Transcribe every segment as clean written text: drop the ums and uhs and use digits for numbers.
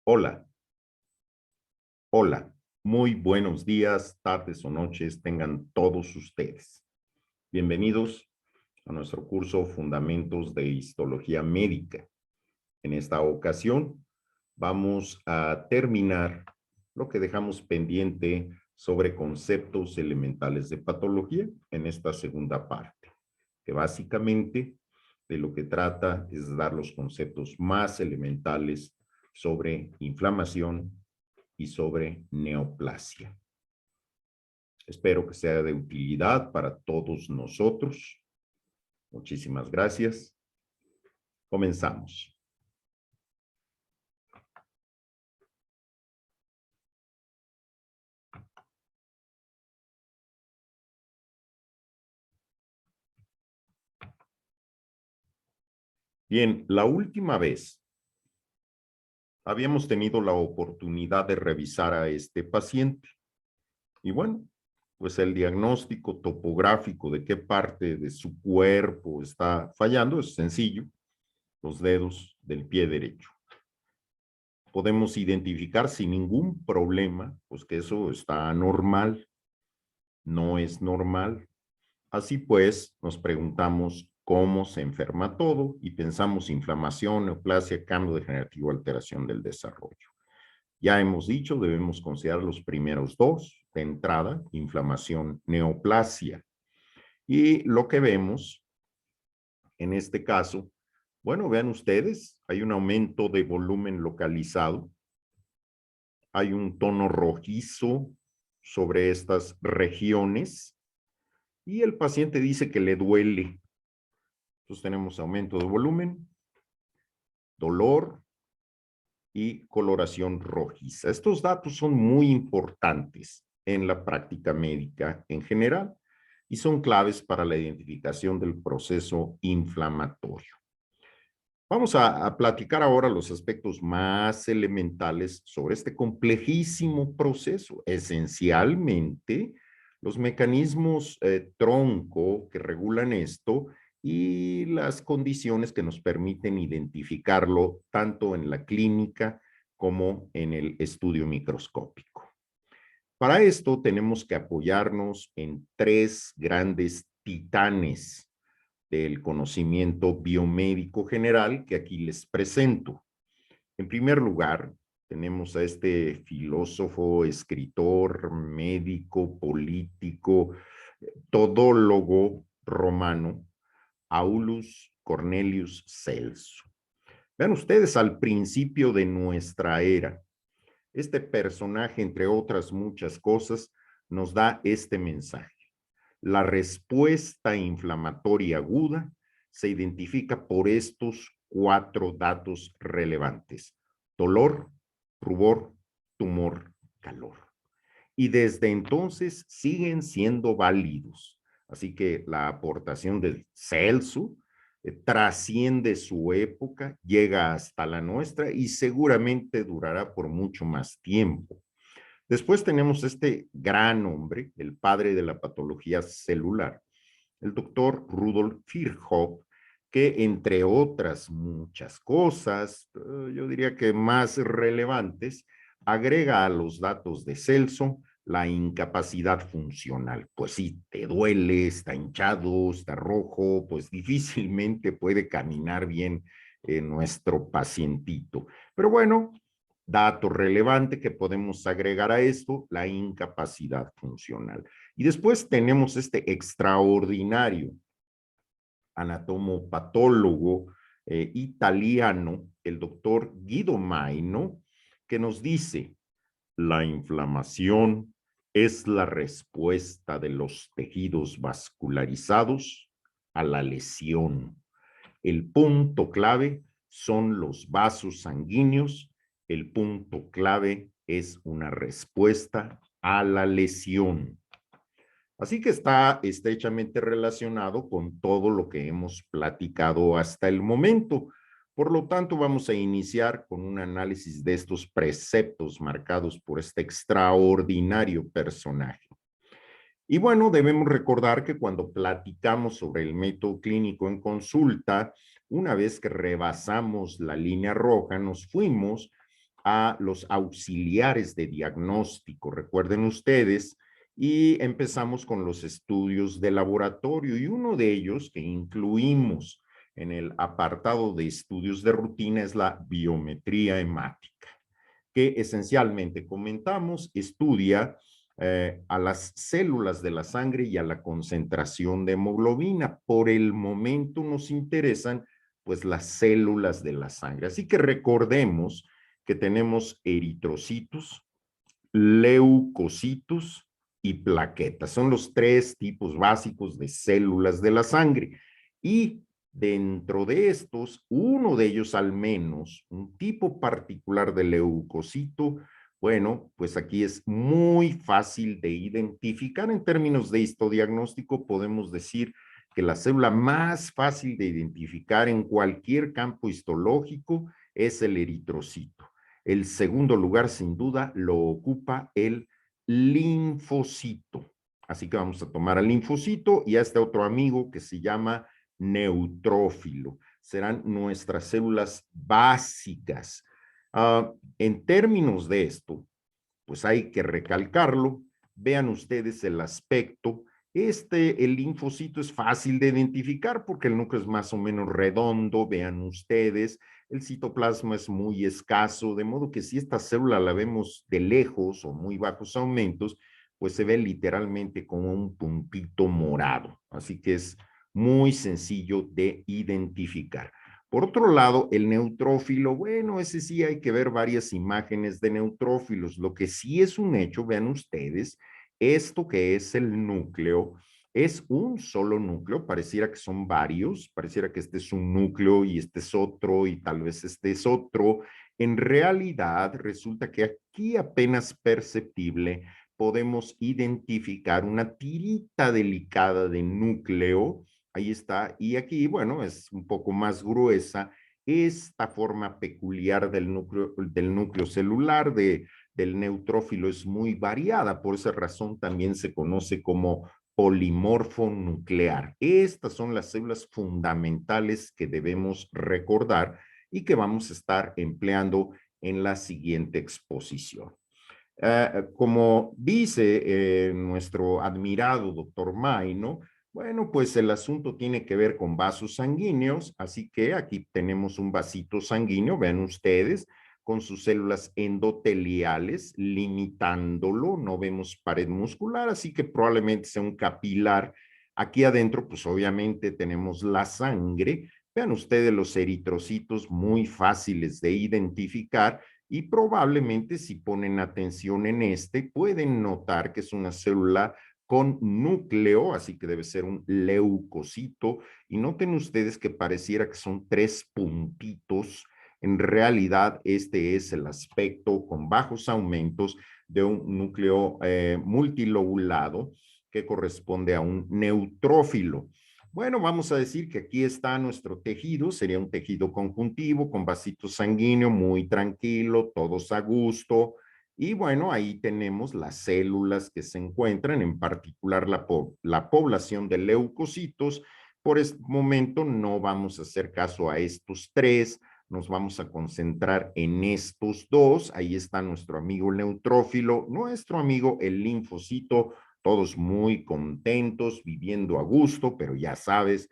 Hola, hola, muy buenos días, tardes o noches tengan todos ustedes. Bienvenidos a nuestro curso Fundamentos de Histología Médica. En esta ocasión vamos a terminar lo que dejamos pendiente sobre conceptos elementales de patología en esta segunda parte, que básicamente de lo que trata es dar los conceptos más elementales sobre inflamación y sobre neoplasia. Espero que sea de utilidad para todos nosotros. Muchísimas gracias. Comenzamos. Bien, la última vez habíamos tenido la oportunidad de revisar a este paciente. Y bueno, pues el diagnóstico topográfico de qué parte de su cuerpo está fallando es sencillo, los dedos del pie derecho. Podemos identificar sin ningún problema, pues que eso está anormal, no es normal. Así pues, nos preguntamos cómo se enferma todo y pensamos inflamación, neoplasia, cambio degenerativo, alteración del desarrollo. Ya hemos dicho, debemos considerar los primeros dos, de entrada, inflamación, neoplasia. Y lo que vemos en este caso, bueno, vean ustedes, hay un aumento de volumen localizado, hay un tono rojizo sobre estas regiones y el paciente dice que le duele. Entonces tenemos aumento de volumen, dolor y coloración rojiza. Estos datos son muy importantes en la práctica médica en general y son claves para la identificación del proceso inflamatorio. Vamos a platicar ahora los aspectos más elementales sobre este complejísimo proceso. Esencialmente, los mecanismos tronco que regulan esto y las condiciones que nos permiten identificarlo tanto en la clínica como en el estudio microscópico. Para esto tenemos que apoyarnos en tres grandes titanes del conocimiento biomédico general que aquí les presento. En primer lugar, tenemos a este filósofo, escritor, médico, político, todólogo romano, Aulus Cornelius Celso. Vean ustedes, al principio de nuestra era, este personaje, entre otras muchas cosas, nos da este mensaje. La respuesta inflamatoria aguda se identifica por estos cuatro datos relevantes: dolor, rubor, tumor, calor. Y desde entonces siguen siendo válidos. Así que la aportación de Celso trasciende su época, llega hasta la nuestra y seguramente durará por mucho más tiempo. Después tenemos este gran hombre, el padre de la patología celular, el doctor Rudolf Virchow, que entre otras muchas cosas, yo diría que más relevantes, agrega a los datos de Celso la incapacidad funcional. Pues si te duele, está hinchado, está rojo, pues difícilmente puede caminar bien nuestro pacientito. Pero bueno, dato relevante que podemos agregar a esto, la incapacidad funcional. Y después tenemos este extraordinario anatomopatólogo italiano, el doctor Guido Maino, que nos dice, la inflamación es la respuesta de los tejidos vascularizados a la lesión. El punto clave son los vasos sanguíneos. El punto clave es una respuesta a la lesión. Así que está estrechamente relacionado con todo lo que hemos platicado hasta el momento. Por lo tanto, vamos a iniciar con un análisis de estos preceptos marcados por este extraordinario personaje. Y bueno, debemos recordar que cuando platicamos sobre el método clínico en consulta, una vez que rebasamos la línea roja, nos fuimos a los auxiliares de diagnóstico, recuerden ustedes, y empezamos con los estudios de laboratorio, y uno de ellos que incluimos en el apartado de estudios de rutina es la biometría hemática, que esencialmente comentamos, estudia a las células de la sangre y a la concentración de hemoglobina. Por el momento nos interesan pues las células de la sangre. Así que recordemos que tenemos eritrocitos, leucocitos y plaquetas. Son los tres tipos básicos de células de la sangre. Y dentro de estos, uno de ellos al menos, un tipo particular de leucocito, bueno, pues aquí es muy fácil de identificar en términos de histodiagnóstico. Podemos decir que la célula más fácil de identificar en cualquier campo histológico es el eritrocito. El segundo lugar, sin duda, lo ocupa el linfocito. Así que vamos a tomar al linfocito y a este otro amigo que se llama neutrófilo. Serán nuestras células básicas. En términos de esto, pues hay que recalcarlo. Vean ustedes el aspecto. El linfocito es fácil de identificar porque el núcleo es más o menos redondo. Vean ustedes, el citoplasma es muy escaso, de modo que si esta célula la vemos de lejos o muy bajos aumentos, pues se ve literalmente como un puntito morado. Así que es muy sencillo de identificar. Por otro lado, el neutrófilo, bueno, ese sí hay que ver varias imágenes de neutrófilos. Lo que sí es un hecho, vean ustedes, esto que es el núcleo, es un solo núcleo, pareciera que son varios, pareciera que este es un núcleo y este es otro y tal vez este es otro. En realidad, resulta que aquí apenas perceptible podemos identificar una tirita delicada de núcleo. Ahí está. Y aquí, bueno, es un poco más gruesa. Esta forma peculiar del núcleo celular del neutrófilo es muy variada. Por esa razón también se conoce como polimorfo nuclear. Estas son las células fundamentales que debemos recordar y que vamos a estar empleando en la siguiente exposición. Como dice nuestro admirado doctor May, ¿no? Bueno, pues el asunto tiene que ver con vasos sanguíneos, así que aquí tenemos un vasito sanguíneo, vean ustedes, con sus células endoteliales, limitándolo, no vemos pared muscular, así que probablemente sea un capilar. Aquí adentro, pues obviamente tenemos la sangre, vean ustedes los eritrocitos muy fáciles de identificar, y probablemente si ponen atención en pueden notar que es una célula con núcleo, así que debe ser un leucocito, y noten ustedes que pareciera que son tres puntitos. En realidad, este es el aspecto con bajos aumentos de un núcleo multilobulado que corresponde a un neutrófilo. Bueno, vamos a decir que aquí está nuestro tejido, sería un tejido conjuntivo con vasito sanguíneo muy tranquilo, todos a gusto. Y bueno, ahí tenemos las células que se encuentran, en particular la población de leucocitos. Por este momento no vamos a hacer caso a estos tres, nos vamos a concentrar en estos dos. Ahí está nuestro amigo el neutrófilo, nuestro amigo el linfocito, todos muy contentos, viviendo a gusto, pero ya sabes,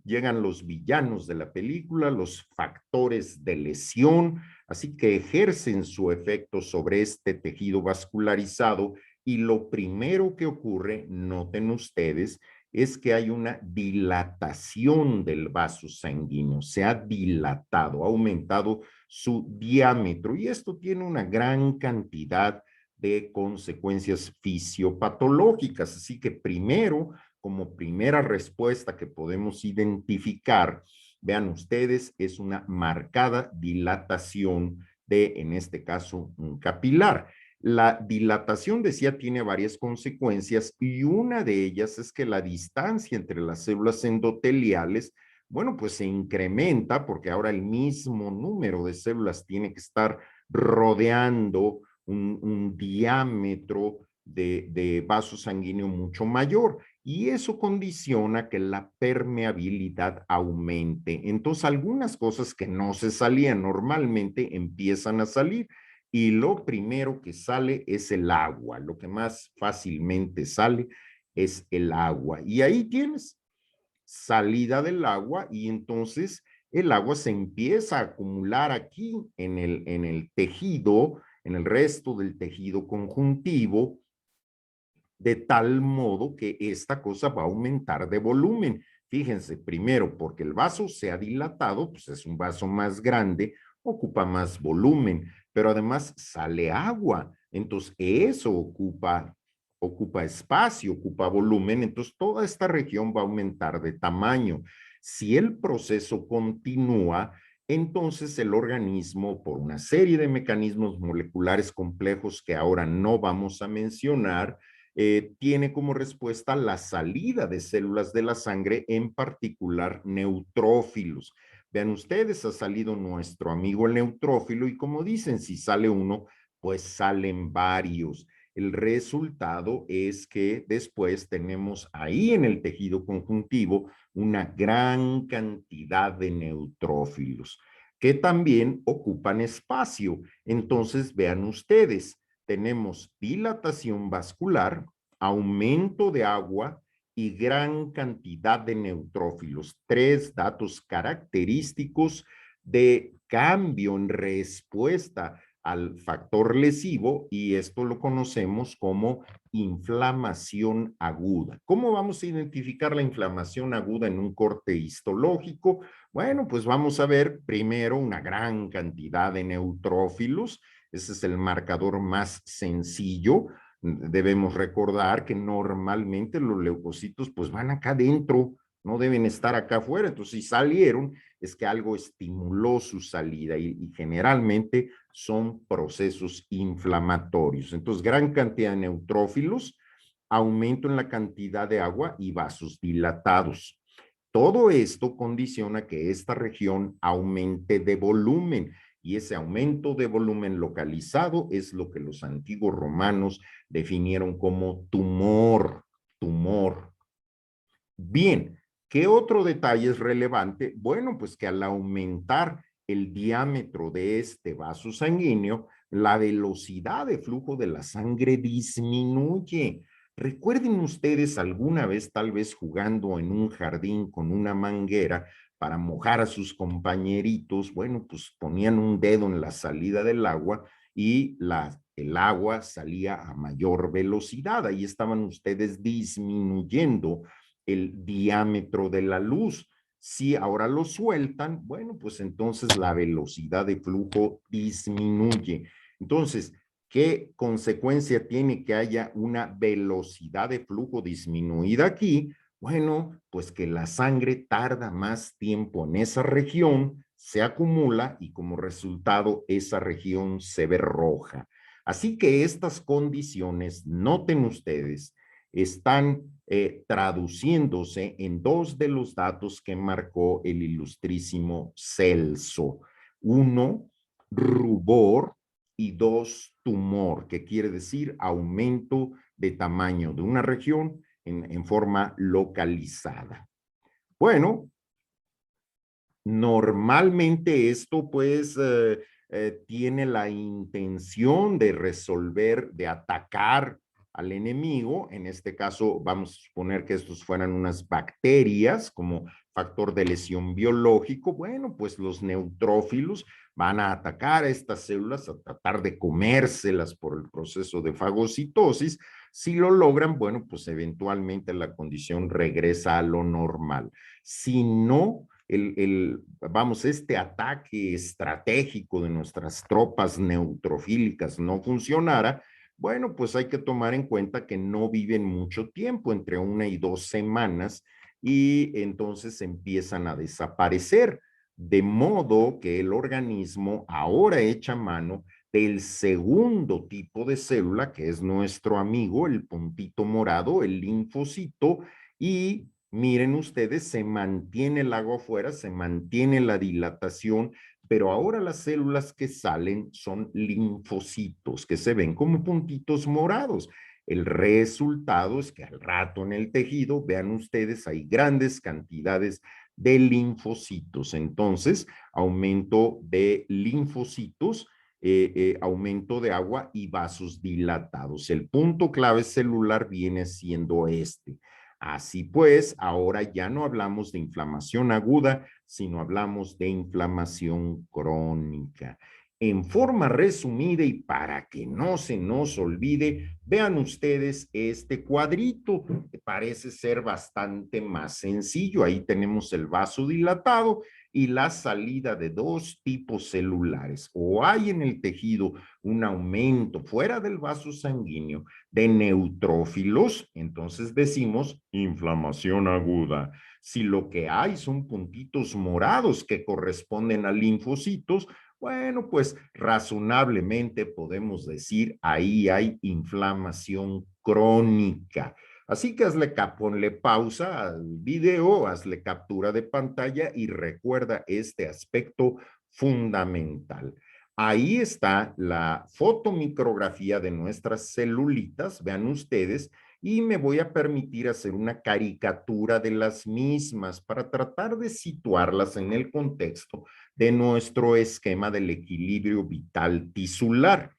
llegan los villanos de la película, los factores de lesión, así que ejercen su efecto sobre este tejido vascularizado y lo primero que ocurre, noten ustedes, es que hay una dilatación del vaso sanguíneo, se ha dilatado, ha aumentado su diámetro y esto tiene una gran cantidad de consecuencias fisiopatológicas. Así que primero, como primera respuesta que podemos identificar, vean ustedes, es una marcada dilatación de, en este caso, un capilar. La dilatación, decía, tiene varias consecuencias y una de ellas es que la distancia entre las células endoteliales, bueno, pues se incrementa porque ahora el mismo número de células tiene que estar rodeando un diámetro de vaso sanguíneo mucho mayor. y eso condiciona que la permeabilidad aumente. Entonces, algunas cosas que no se salían normalmente empiezan a salir. Y lo primero que sale es el agua. Lo que más fácilmente sale es el agua. Y ahí tienes salida del agua y entonces el agua se empieza a acumular aquí en el tejido, en el resto del tejido conjuntivo, de tal modo que esta cosa va a aumentar de volumen. Fíjense, primero, porque el vaso se ha dilatado, pues es un vaso más grande, ocupa más volumen, pero además sale agua. Entonces, eso ocupa espacio, ocupa volumen, entonces toda esta región va a aumentar de tamaño. Si el proceso continúa, entonces el organismo, por una serie de mecanismos moleculares complejos que ahora no vamos a mencionar, tiene como respuesta la salida de células de la sangre, en particular neutrófilos. Vean ustedes, ha salido nuestro amigo el neutrófilo y como dicen, si sale uno, pues salen varios. El resultado es que después tenemos ahí en el tejido conjuntivo una gran cantidad de neutrófilos que también ocupan espacio. Entonces, vean ustedes, tenemos dilatación vascular, aumento de agua y gran cantidad de neutrófilos. Tres datos característicos de cambio en respuesta al factor lesivo y esto lo conocemos como inflamación aguda. ¿Cómo vamos a identificar la inflamación aguda en un corte histológico? Bueno, pues vamos a ver primero una gran cantidad de neutrófilos. Ese es el marcador más sencillo. Debemos recordar que normalmente los leucocitos pues van acá adentro, no deben estar acá afuera. Entonces, si salieron, es que algo estimuló su salida y generalmente son procesos inflamatorios. Entonces, gran cantidad de neutrófilos, aumento en la cantidad de agua y vasos dilatados. Todo esto condiciona que esta región aumente de volumen y ese aumento de volumen localizado es lo que los antiguos romanos definieron como tumor, tumor. Bien, ¿qué otro detalle es relevante? Bueno, pues que al aumentar el diámetro de este vaso sanguíneo, la velocidad de flujo de la sangre disminuye. Recuerden ustedes alguna vez tal vez jugando en un jardín con una manguera para mojar a sus compañeritos, bueno, pues ponían un dedo en la salida del agua y el agua salía a mayor velocidad. Ahí estaban ustedes disminuyendo el diámetro de la luz. Si ahora lo sueltan, bueno, pues entonces la velocidad de flujo disminuye. Entonces, ¿qué consecuencia tiene que haya una velocidad de flujo disminuida aquí? Bueno, pues que la sangre tarda más tiempo en esa región, se acumula y como resultado esa región se ve roja. Así que estas condiciones, noten ustedes, están traduciéndose en dos de los datos que marcó el ilustrísimo Celso. Uno, rubor y dos, tumor, que quiere decir aumento de tamaño de una región en forma localizada. Bueno, normalmente esto pues tiene la intención de resolver, de atacar al enemigo. En este caso vamos a suponer que estos fueran unas bacterias como factor de lesión biológico. Bueno, pues los neutrófilos van a atacar a estas células, a tratar de comérselas por el proceso de fagocitosis. Si lo logran, bueno, pues eventualmente la condición regresa a lo normal. Si no, vamos, este ataque estratégico de nuestras tropas neutrofílicas no funcionara, bueno, pues hay que tomar en cuenta que no viven mucho tiempo, entre 1 y 2 semanas, y entonces empiezan a desaparecer, de modo que el organismo ahora echa mano del segundo tipo de célula, que es nuestro amigo, el puntito morado, el linfocito, y miren ustedes, se mantiene el agua afuera, se mantiene la dilatación, pero ahora las células que salen son linfocitos, que se ven como puntitos morados. El resultado es que al rato en el tejido, vean ustedes, hay grandes cantidades de linfocitos. Entonces, aumento de linfocitos, aumento de agua y vasos dilatados. El punto clave celular viene siendo este. Así pues, ahora ya no hablamos de inflamación aguda, sino hablamos de inflamación crónica. En forma resumida y para que no se nos olvide, vean ustedes este cuadrito, que parece ser bastante más sencillo. Ahí tenemos el vaso dilatado y la salida de dos tipos celulares. O hay en el tejido un aumento fuera del vaso sanguíneo de neutrófilos, entonces decimos inflamación aguda. Si lo que hay son puntitos morados que corresponden a linfocitos, bueno, pues razonablemente podemos decir ahí hay inflamación crónica. Así que ponle pausa al video, hazle captura de pantalla y recuerda este aspecto fundamental. Ahí está la fotomicrografía de nuestras celulitas, vean ustedes, y me voy a permitir hacer una caricatura de las mismas para tratar de situarlas en el contexto de nuestro esquema del equilibrio vital tisular.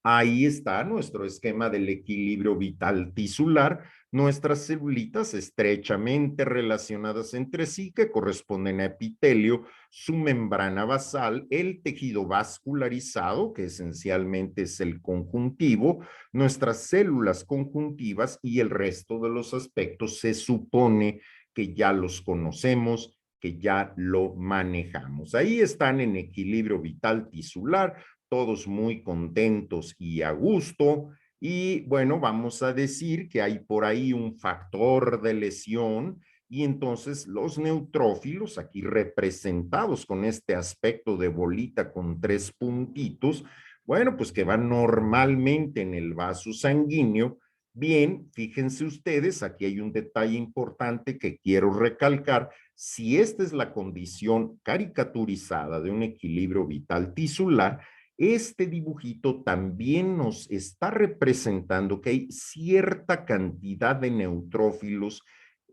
Ahí está nuestro esquema del equilibrio vital tisular, nuestras celulitas estrechamente relacionadas entre sí que corresponden a epitelio, su membrana basal, el tejido vascularizado, que esencialmente es el conjuntivo, nuestras células conjuntivas y el resto de los aspectos se supone que ya los conocemos, que ya lo manejamos. Ahí están en equilibrio vital tisular, todos muy contentos y a gusto. Y bueno, vamos a decir que hay por ahí un factor de lesión y entonces los neutrófilos, aquí representados con este aspecto de bolita con tres puntitos, bueno, pues que van normalmente en el vaso sanguíneo. Bien, fíjense ustedes, aquí hay un detalle importante que quiero recalcar. Si esta es la condición caricaturizada de un equilibrio vital tisular, este dibujito también nos está representando que hay cierta cantidad de neutrófilos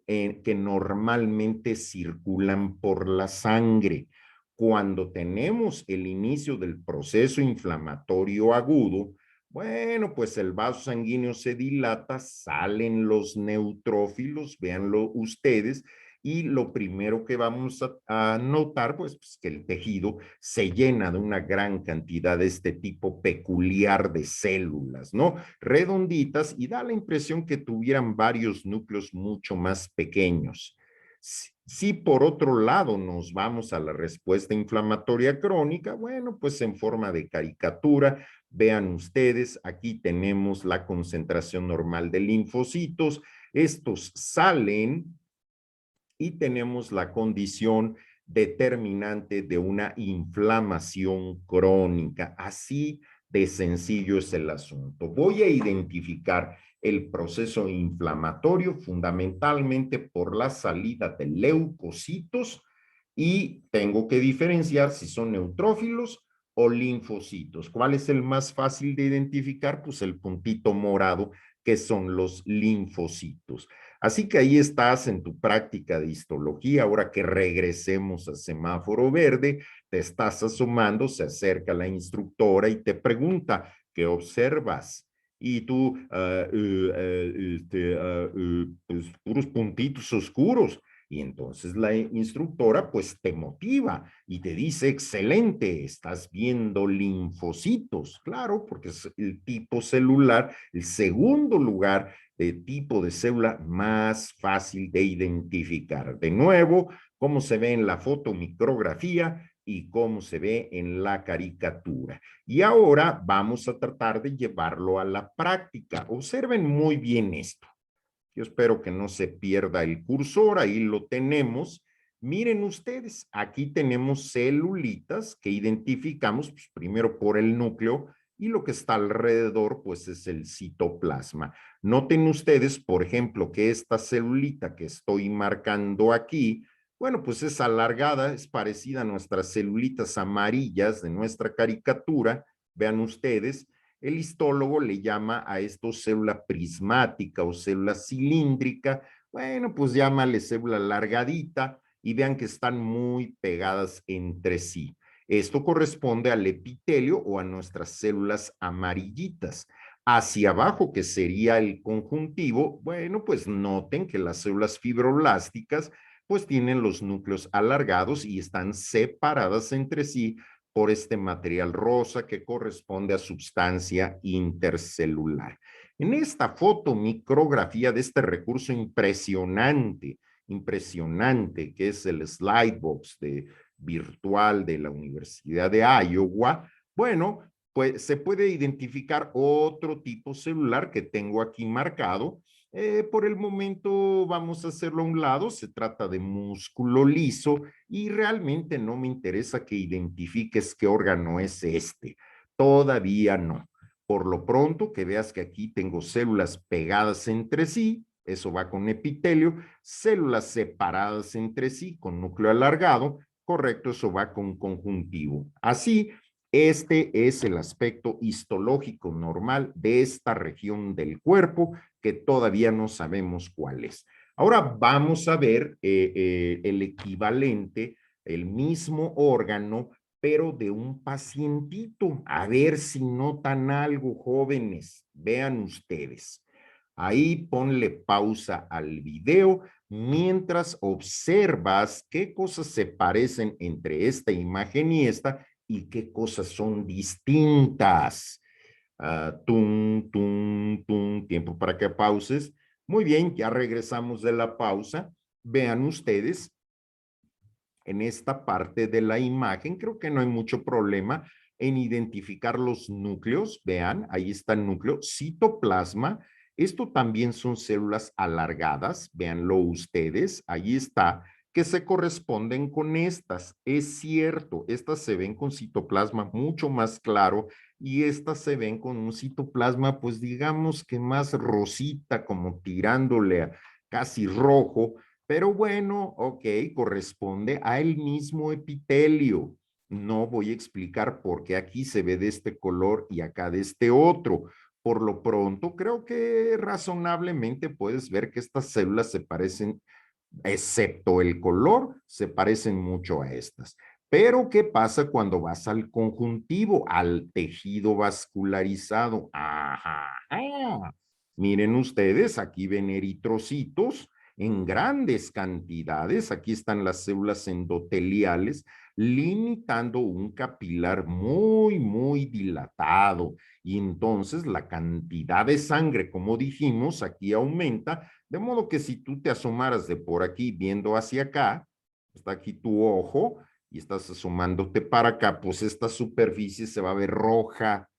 que normalmente circulan por la sangre. Cuando tenemos el inicio del proceso inflamatorio agudo, bueno, pues el vaso sanguíneo se dilata, salen los neutrófilos, véanlo ustedes, y lo primero que vamos a notar, pues que el tejido se llena de una gran cantidad de este tipo peculiar de células, ¿no? Redonditas y da la impresión que tuvieran varios núcleos mucho más pequeños. Si por otro lado nos vamos a la respuesta inflamatoria crónica, bueno, pues en forma de caricatura, vean ustedes, aquí tenemos la concentración normal de linfocitos, estos salen y tenemos la condición determinante de una inflamación crónica. Así de sencillo es el asunto. Voy a identificar el proceso inflamatorio fundamentalmente por la salida de leucocitos y tengo que diferenciar si son neutrófilos o linfocitos. ¿Cuál es el más fácil de identificar? Pues el puntito morado, que son los linfocitos. Así que ahí estás en tu práctica de histología. Ahora que regresemos a semáforo verde, te estás asomando, se acerca la instructora y te pregunta, ¿qué observas? Y tú, pues, puros puntitos oscuros. Y entonces la instructora pues te motiva y te dice, excelente, estás viendo linfocitos. Claro, porque es el tipo celular, el segundo lugar de tipo de célula más fácil de identificar. De nuevo, cómo se ve en la fotomicrografía y cómo se ve en la caricatura. Y ahora vamos a tratar de llevarlo a la práctica. Observen muy bien esto. Yo espero que no se pierda el cursor, ahí lo tenemos. Miren ustedes, aquí tenemos celulitas que identificamos pues, primero por el núcleo y lo que está alrededor pues es el citoplasma. Noten ustedes, por ejemplo, que esta celulita que estoy marcando aquí, bueno, pues es alargada, es parecida a nuestras celulitas amarillas de nuestra caricatura, vean ustedes, el histólogo le llama a esto célula prismática o célula cilíndrica. Bueno, pues llámale célula alargadita y vean que están muy pegadas entre sí. Esto corresponde al epitelio o a nuestras células amarillitas. Hacia abajo, que sería el conjuntivo, bueno, pues noten que las células fibroblásticas pues tienen los núcleos alargados y están separadas entre sí por este material rosa que corresponde a sustancia intercelular. En esta fotomicrografía de este recurso impresionante, impresionante, que es el Slidebox virtual de la Universidad de Iowa, bueno, pues se puede identificar otro tipo celular que tengo aquí marcado. Por el momento vamos a hacerlo a un lado, se trata de músculo liso y realmente no me interesa que identifiques qué órgano es este. Todavía no. Por lo pronto, que veas que aquí tengo células pegadas entre sí, eso va con epitelio, células separadas entre sí con núcleo alargado, correcto, eso va con conjuntivo. Así, este es el aspecto histológico normal de esta región del cuerpo que todavía no sabemos cuál es. Ahora vamos a ver el equivalente, el mismo órgano, pero de un pacientito. A ver si notan algo, jóvenes. Vean ustedes. Ahí ponle pausa al video mientras observas qué cosas se parecen entre esta imagen y qué cosas son distintas. Tum, tum, tum, tiempo para que pauses. Muy bien, ya regresamos de la pausa. Vean ustedes en esta parte de la imagen, creo que no hay mucho problema en identificar los núcleos. Vean, ahí está el núcleo, citoplasma. Esto también son células alargadas, véanlo ustedes, ahí está, que se corresponden con estas. Es cierto, estas se ven con citoplasma mucho más claro y estas se ven con un citoplasma, pues digamos que más rosita, como tirándole a casi rojo, pero bueno, ok, corresponde al mismo epitelio. No voy a explicar por qué aquí se ve de este color y acá de este otro. Por lo pronto, creo que razonablemente puedes ver que estas células se parecen, excepto el color, se parecen mucho a estas. Pero, ¿qué pasa cuando vas al conjuntivo, al tejido vascularizado? Ajá. Miren ustedes, aquí ven eritrocitos en grandes cantidades. Aquí están las células endoteliales, limitando un capilar muy, muy dilatado. Y entonces la cantidad de sangre, como dijimos, aquí aumenta, de modo que si tú te asomaras de por aquí viendo hacia acá, está aquí tu ojo y estás asomándote para acá, pues esta superficie se va a ver roja.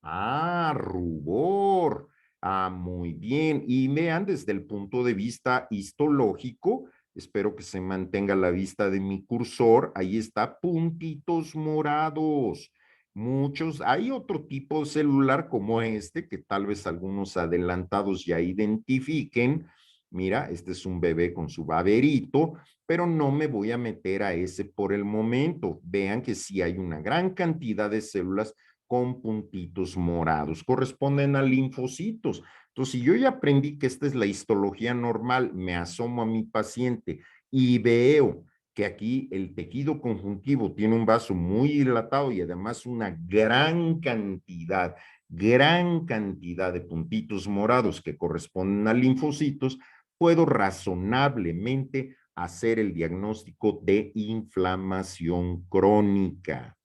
Ah, rubor. Ah, muy bien. Y vean desde el punto de vista histológico, espero que se mantenga la vista de mi cursor. Ahí está, puntitos morados. Muchos, hay otro tipo celular como este, que tal vez algunos adelantados ya identifiquen. Mira, este es un bebé con su baberito, pero no me voy a meter a ese por el momento. Vean que sí hay una gran cantidad de células con puntitos morados, corresponden a linfocitos. Entonces, si yo ya aprendí que esta es la histología normal, me asomo a mi paciente y veo que aquí el tejido conjuntivo tiene un vaso muy dilatado y además una gran cantidad de puntitos morados que corresponden a linfocitos, puedo razonablemente hacer el diagnóstico de inflamación crónica.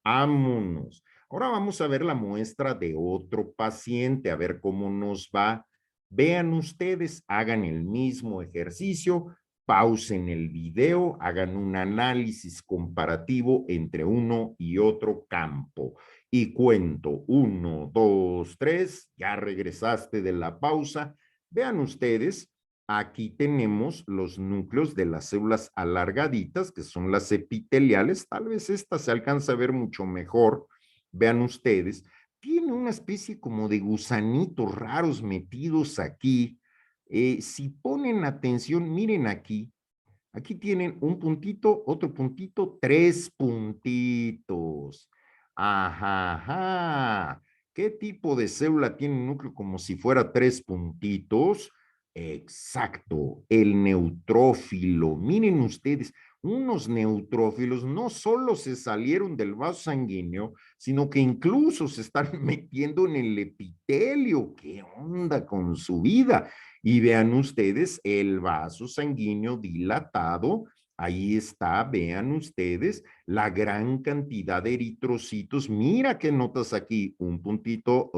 Vámonos. Ahora vamos a ver la muestra de otro paciente, a ver cómo nos va. Vean ustedes, hagan el mismo ejercicio, pausen el video, hagan un análisis comparativo entre uno y otro campo. Y cuento, 1, 2, 3, ya regresaste de la pausa. Vean ustedes, aquí tenemos los núcleos de las células alargaditas, que son las epiteliales. Tal vez esta se alcanza a ver mucho mejor. Vean ustedes, tiene una especie como de gusanitos raros metidos aquí. Si ponen atención, miren aquí. Aquí tienen un puntito, otro puntito, tres puntitos. Ajá, ajá. ¿Qué tipo de célula tiene un núcleo como si fuera tres puntitos? Exacto, el neutrófilo. Miren ustedes, unos neutrófilos no solo se salieron del vaso sanguíneo, sino que incluso se están metiendo en el epitelio. ¿Qué onda con su vida? Y vean ustedes el vaso sanguíneo dilatado. Ahí está, vean ustedes la gran cantidad de eritrocitos. Mira qué notas aquí, un puntito,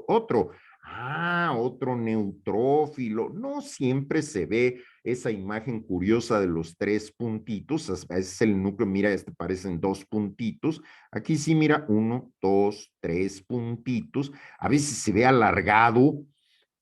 otro. Ah, otro neutrófilo. No siempre se ve esa imagen curiosa de los tres puntitos. Ese es el núcleo. Mira, este parecen dos puntitos. Aquí sí, mira, uno, dos, tres puntitos. A veces se ve alargado,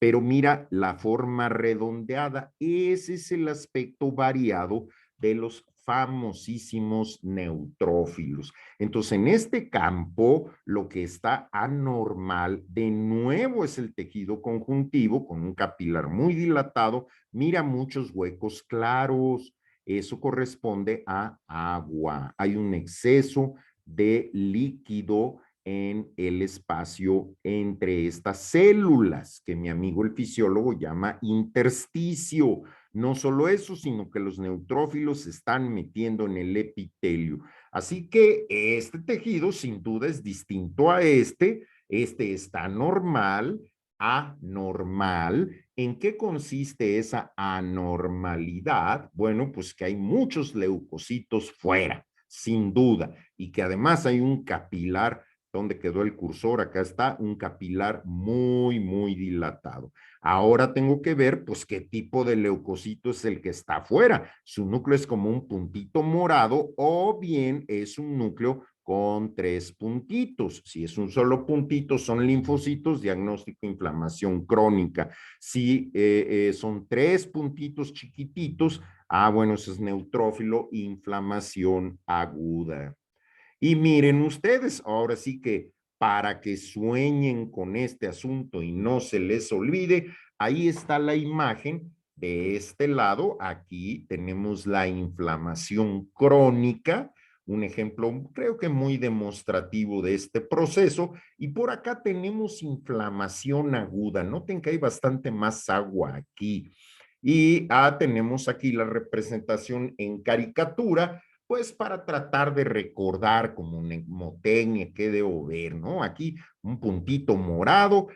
pero mira la forma redondeada. Ese es el aspecto variado de los famosísimos neutrófilos. Entonces, en este campo, lo que está anormal, de nuevo, es el tejido conjuntivo con un capilar muy dilatado. Mira muchos huecos claros. Eso corresponde a agua. Hay un exceso de líquido en el espacio entre estas células que mi amigo el fisiólogo llama intersticio. No solo eso, sino que los neutrófilos se están metiendo en el epitelio. Así que este tejido sin duda es distinto a este está normal, anormal. ¿En qué consiste esa anormalidad? Bueno, pues que hay muchos leucocitos fuera, sin duda, y que además hay un capilar. ¿Dónde quedó el cursor? Acá está un capilar muy dilatado. Ahora tengo que ver, pues, qué tipo de leucocito es el que está afuera. Su núcleo es como un puntito morado o bien es un núcleo con tres puntitos. Si es un solo puntito, son linfocitos, diagnóstico inflamación crónica. Si son tres puntitos chiquititos, bueno, eso es neutrófilo, inflamación aguda. Y miren ustedes, ahora sí que para que sueñen con este asunto y no se les olvide, ahí está la imagen. De este lado, aquí tenemos la inflamación crónica, un ejemplo creo que muy demostrativo de este proceso. Y por acá tenemos inflamación aguda. Noten que hay bastante más agua aquí. Y tenemos aquí la representación en caricatura, pues para tratar de recordar como mnemotecnia que debo ver, ¿no? Aquí un puntito morado,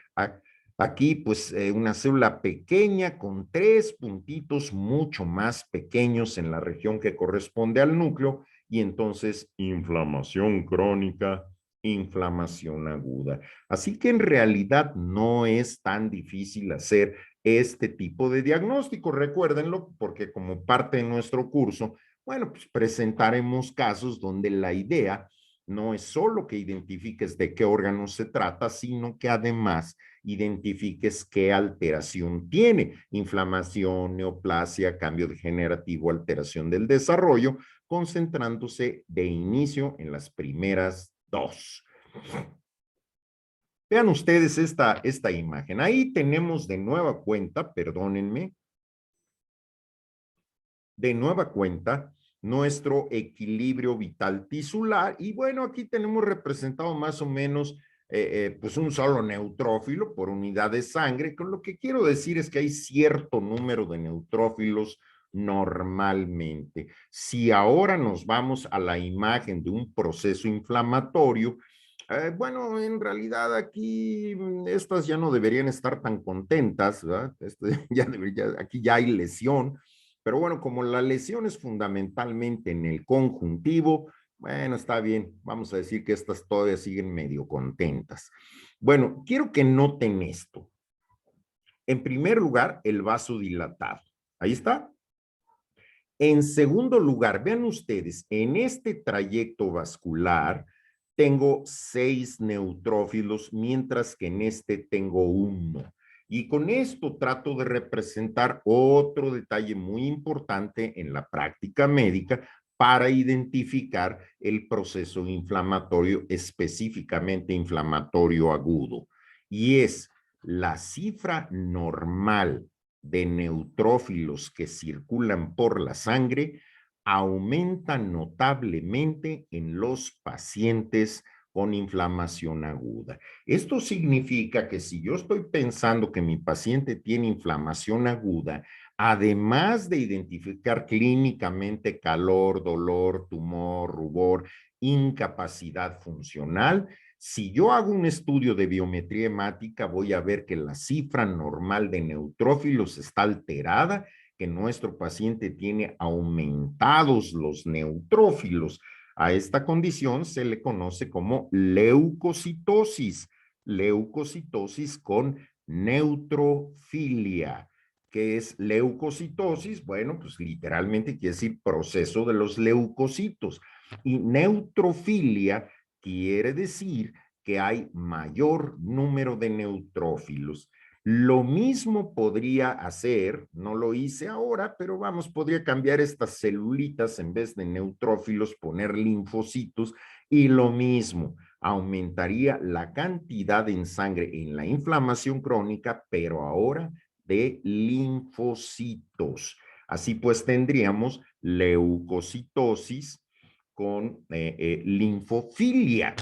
aquí pues una célula pequeña con tres puntitos mucho más pequeños en la región que corresponde al núcleo y entonces inflamación crónica, inflamación aguda. Así que en realidad no es tan difícil hacer este tipo de diagnóstico. Recuérdenlo porque como parte de nuestro curso, bueno, pues presentaremos casos donde la idea no es solo que identifiques de qué órgano se trata, sino que además identifiques qué alteración tiene, inflamación, neoplasia, cambio degenerativo, alteración del desarrollo, concentrándose de inicio en las primeras dos. Vean ustedes esta imagen. Ahí tenemos de nueva cuenta, perdónenme, de nueva cuenta nuestro equilibrio vital tisular. Y bueno, aquí tenemos representado más o menos pues un solo neutrófilo por unidad de sangre. Con lo que quiero decir es que hay cierto número de neutrófilos normalmente. Si ahora nos vamos a la imagen de un proceso inflamatorio, bueno, en realidad aquí estas ya no deberían estar tan contentas, ¿verdad? Aquí ya hay lesión, pero bueno, como la lesión es fundamentalmente en el conjuntivo, bueno, está bien, vamos a decir que estas todavía siguen medio contentas. Bueno, quiero que noten esto. En primer lugar, el vaso dilatado. Ahí está. En segundo lugar, vean ustedes, en este trayecto vascular tengo 6 neutrófilos, mientras que en este tengo 1. Y con esto trato de representar otro detalle muy importante en la práctica médica para identificar el proceso inflamatorio, específicamente inflamatorio agudo. Y es la cifra normal de neutrófilos que circulan por la sangre aumenta notablemente en los pacientes con inflamación aguda. Esto significa que si yo estoy pensando que mi paciente tiene inflamación aguda, además de identificar clínicamente calor, dolor, tumor, rubor, incapacidad funcional, si yo hago un estudio de biometría hemática, voy a ver que la cifra normal de neutrófilos está alterada, que nuestro paciente tiene aumentados los neutrófilos. A esta condición se le conoce como leucocitosis, leucocitosis con neutrofilia. ¿Qué es leucocitosis? Bueno, pues literalmente quiere decir proceso de los leucocitos. Y neutrofilia quiere decir que hay mayor número de neutrófilos. Lo mismo podría hacer, no lo hice ahora, pero vamos, podría cambiar estas celulitas en vez de neutrófilos, poner linfocitos y lo mismo, aumentaría la cantidad en sangre en la inflamación crónica, pero ahora de linfocitos. Así pues tendríamos leucocitosis con linfofilia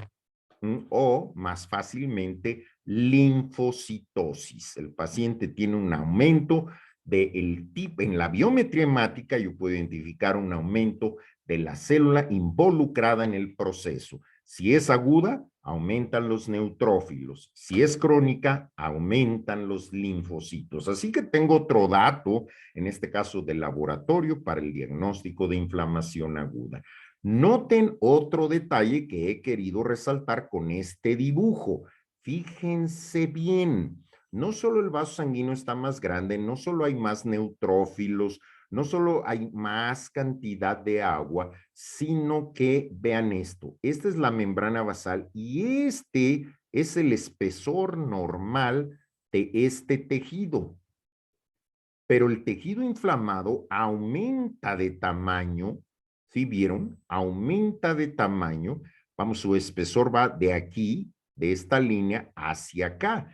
o más fácilmente linfocitosis. El paciente tiene un aumento del tipo, en la biometría hemática yo puedo identificar un aumento de la célula involucrada en el proceso. Si es aguda, aumentan los neutrófilos. Si es crónica, aumentan los linfocitos. Así que tengo otro dato, en este caso del laboratorio, para el diagnóstico de inflamación aguda. Noten otro detalle que he querido resaltar con este dibujo. Fíjense bien, no solo el vaso sanguíneo está más grande, no solo hay más neutrófilos, no solo hay más cantidad de agua, sino que vean esto, esta es la membrana basal y este es el espesor normal de este tejido. Pero el tejido inflamado aumenta de tamaño, ¿sí vieron? Aumenta de tamaño, vamos, su espesor va de aquí, de esta línea, hacia acá.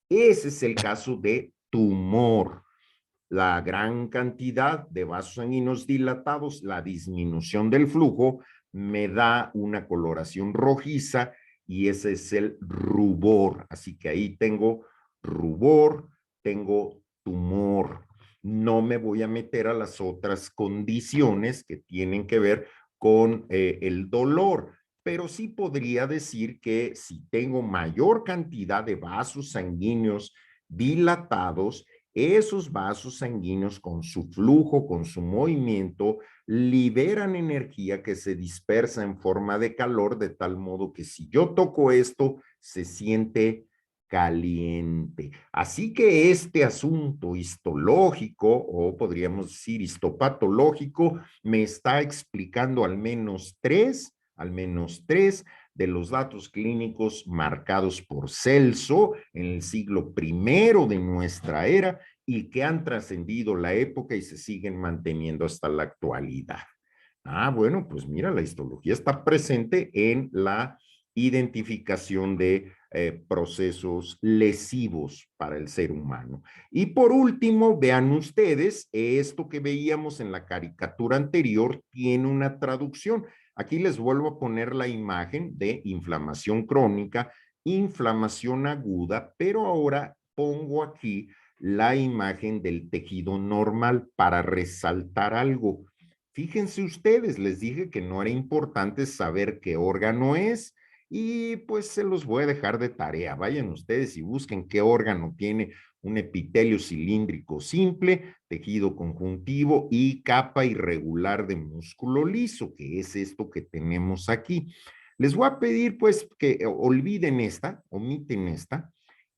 Ese es el caso de tumor. La gran cantidad de vasos sanguíneos dilatados, la disminución del flujo, me da una coloración rojiza y ese es el rubor. Así que ahí tengo rubor, tengo tumor. No me voy a meter a las otras condiciones que tienen que ver con el dolor, pero sí podría decir que si tengo mayor cantidad de vasos sanguíneos dilatados, esos vasos sanguíneos con su flujo, con su movimiento, liberan energía que se dispersa en forma de calor, de tal modo que si yo toco esto, se siente caliente. Así que este asunto histológico, o podríamos decir histopatológico, me está explicando al menos tres de los datos clínicos marcados por Celso en el siglo I de nuestra era y que han trascendido la época y se siguen manteniendo hasta la actualidad. Ah, bueno, pues mira, la histología está presente en la identificación de procesos lesivos para el ser humano. Y por último, vean ustedes, esto que veíamos en la caricatura anterior tiene una traducción. Aquí les vuelvo a poner la imagen de inflamación crónica, inflamación aguda, pero ahora pongo aquí la imagen del tejido normal para resaltar algo. Fíjense ustedes, les dije que no era importante saber qué órgano es y pues se los voy a dejar de tarea. Vayan ustedes y busquen qué órgano tiene un epitelio cilíndrico simple, tejido conjuntivo y capa irregular de músculo liso, que es esto que tenemos aquí. Les voy a pedir pues que olviden esta, omiten esta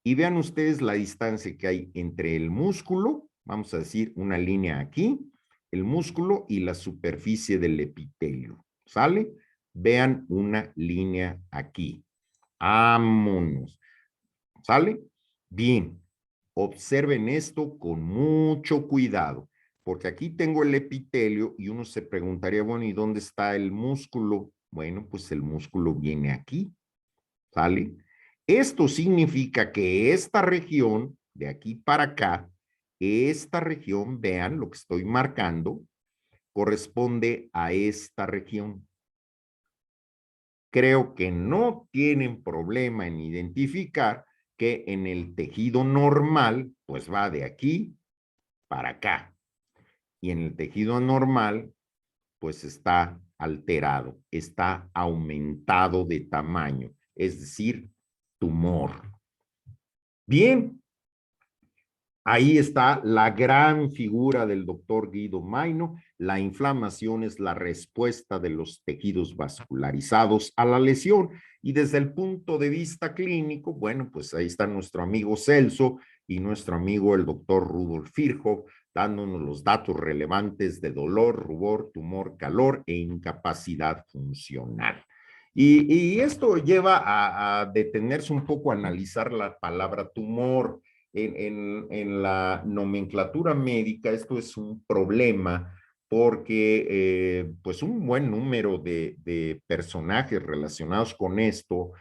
y vean ustedes la distancia que hay entre el músculo, vamos a decir una línea aquí, el músculo y la superficie del epitelio. ¿Sale? Vean una línea aquí. Vámonos. ¿Sale? Bien. Observen esto con mucho cuidado, porque aquí tengo el epitelio y uno se preguntaría, bueno, ¿y dónde está el músculo? Bueno, pues el músculo viene aquí. ¿Sale? Esto significa que esta región, de aquí para acá, esta región, vean lo que estoy marcando, corresponde a esta región. creo que no tienen problema en identificar que en el tejido normal, pues va de aquí para acá. Y en el tejido anormal, pues está alterado, está aumentado de tamaño, es decir, tumor. Bien, ahí está la gran figura del doctor Guido Maino. La inflamación es la respuesta de los tejidos vascularizados a la lesión. Y desde el punto de vista clínico, bueno, pues ahí está nuestro amigo Celso y nuestro amigo el doctor Rudolf Virchow, dándonos los datos relevantes de dolor, rubor, tumor, calor e incapacidad funcional. Y esto lleva a detenerse un poco a analizar la palabra tumor. En la nomenclatura médica esto es un problema porque pues un buen número de personajes relacionados con esto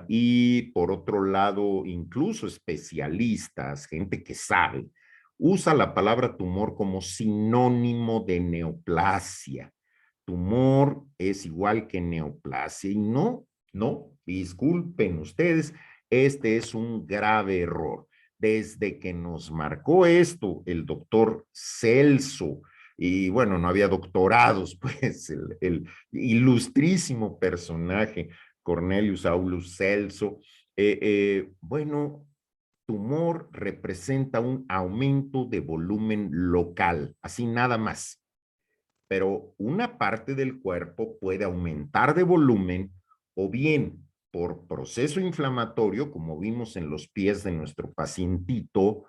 y por otro lado incluso especialistas, gente que sabe, usa la palabra tumor como sinónimo de neoplasia. Tumor es igual que neoplasia y no, disculpen ustedes, este es un grave error. Desde que nos marcó esto el doctor Celso, y bueno, no había doctorados, pues el ilustrísimo personaje Cornelius Aulus Celso, bueno, tumor representa un aumento de volumen local, así nada más. Pero una parte del cuerpo puede aumentar de volumen o bien por proceso inflamatorio, como vimos en los pies de nuestro pacientito,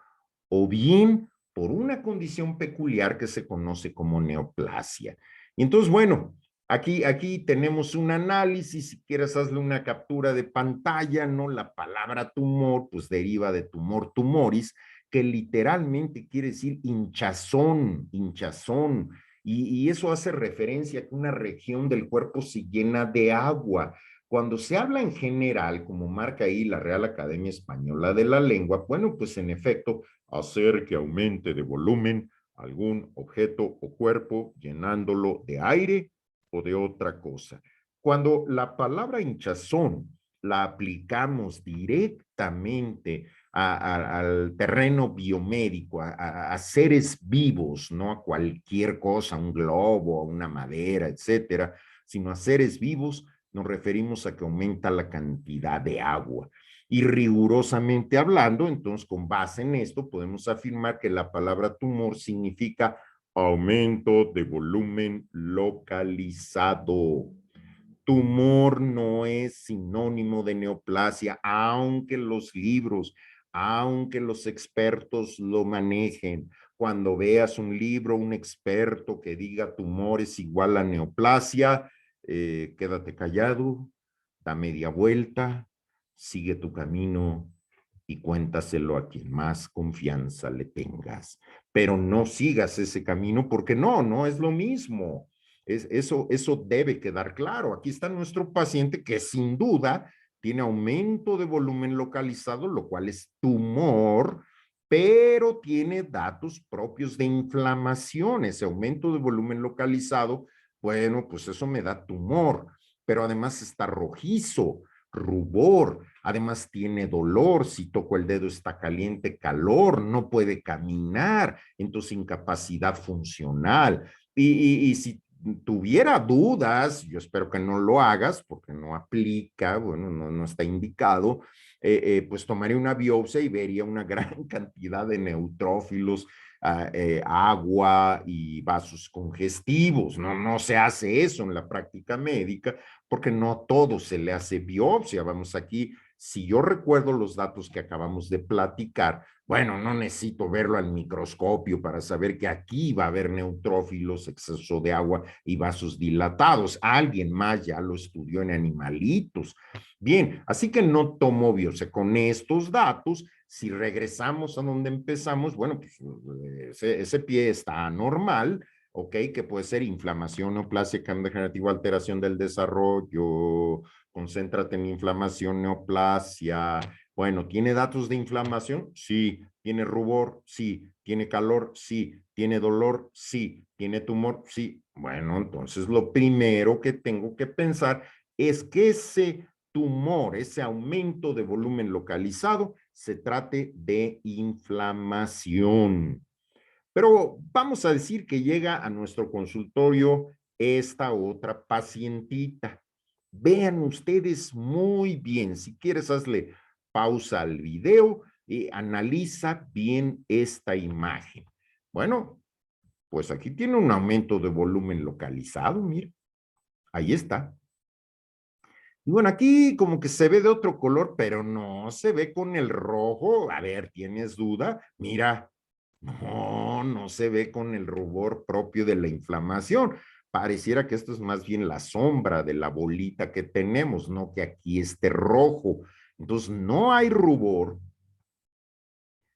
o bien por una condición peculiar que se conoce como neoplasia. Y entonces, bueno, aquí tenemos un análisis, si quieres hazle una captura de pantalla, ¿no? La palabra tumor, pues deriva de tumor tumoris, que literalmente quiere decir hinchazón, hinchazón, y eso hace referencia a que una región del cuerpo se llena de agua. Cuando se habla en general, como marca ahí la Real Academia Española de la Lengua, bueno, pues en efecto, hacer que aumente de volumen algún objeto o cuerpo llenándolo de aire o de otra cosa. Cuando la palabra hinchazón la aplicamos directamente al terreno biomédico, a seres vivos, no a cualquier cosa, un globo, una madera, etcétera, sino a seres vivos, nos referimos a que aumenta la cantidad de agua. Y rigurosamente hablando, entonces con base en esto, podemos afirmar que la palabra tumor significa aumento de volumen localizado. Tumor no es sinónimo de neoplasia, aunque los libros, aunque los expertos lo manejen. Cuando veas un libro, un experto que diga tumor es igual a neoplasia, quédate callado, da media vuelta, sigue tu camino y cuéntaselo a quien más confianza le tengas. Pero no sigas ese camino porque no es lo mismo. Eso debe quedar claro. Aquí está nuestro paciente que sin duda tiene aumento de volumen localizado, lo cual es tumor, pero tiene datos propios de inflamación. Ese aumento de volumen localizado, bueno, pues eso me da tumor, pero además está rojizo, rubor, además tiene dolor, si toco el dedo está caliente, calor, no puede caminar, entonces incapacidad funcional. Y si tuviera dudas, yo espero que no lo hagas porque no aplica, bueno, no está indicado, pues tomaría una biopsia y vería una gran cantidad de neutrófilos, agua y vasos congestivos. No se hace eso en la práctica médica porque no todo se le hace biopsia. Vamos aquí, si yo recuerdo los datos que acabamos de platicar, bueno, no necesito verlo al microscopio para saber que aquí va a haber neutrófilos, exceso de agua y vasos dilatados. Alguien más ya lo estudió en animalitos. Bien, así que no tomo biopsia. Con estos datos, si regresamos a donde empezamos, bueno, pues ese pie está anormal, ¿ok? Que puede ser inflamación, neoplasia, cambio degenerativo, alteración del desarrollo, concéntrate en inflamación, neoplasia. Bueno, ¿tiene datos de inflamación? Sí. ¿Tiene rubor? Sí. ¿Tiene calor? Sí. ¿Tiene dolor? Sí. ¿Tiene tumor? Sí. Bueno, entonces lo primero que tengo que pensar es que ese tumor, ese aumento de volumen localizado, se trate de inflamación. Pero vamos a decir que llega a nuestro consultorio esta otra pacientita. Vean ustedes muy bien, si quieres hazle pausa al video y analiza bien esta imagen. Bueno, pues aquí tiene un aumento de volumen localizado, mira, ahí está. Y bueno, aquí como que se ve de otro color, pero no se ve con el rojo. A ver, ¿tienes duda? Mira, no se ve con el rubor propio de la inflamación. Pareciera que esto es más bien la sombra de la bolita que tenemos, no que aquí esté rojo. Entonces, no hay rubor.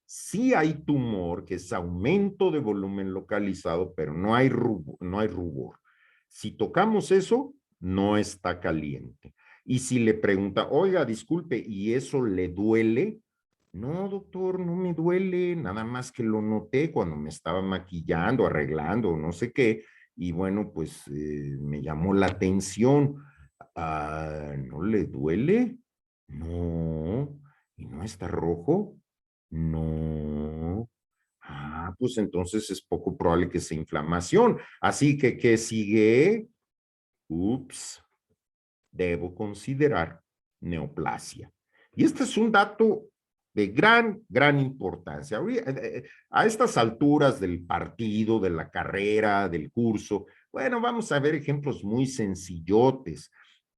Sí hay tumor, que es aumento de volumen localizado, pero no hay rubor, no hay rubor. Si tocamos eso, no está caliente. Y si le pregunta, oiga, disculpe, ¿y eso le duele? No, doctor, no me duele, nada más que lo noté cuando me estaba maquillando, arreglando, no sé qué, y bueno, pues me llamó la atención. Ah, ¿no le duele? No. ¿Y no está rojo? No. Ah, pues entonces es poco probable que sea inflamación. Así que, ¿qué sigue? Ups, debo considerar neoplasia. Y este es un dato de gran importancia. A estas alturas del partido, de la carrera, del curso, bueno, vamos a ver ejemplos muy sencillotes,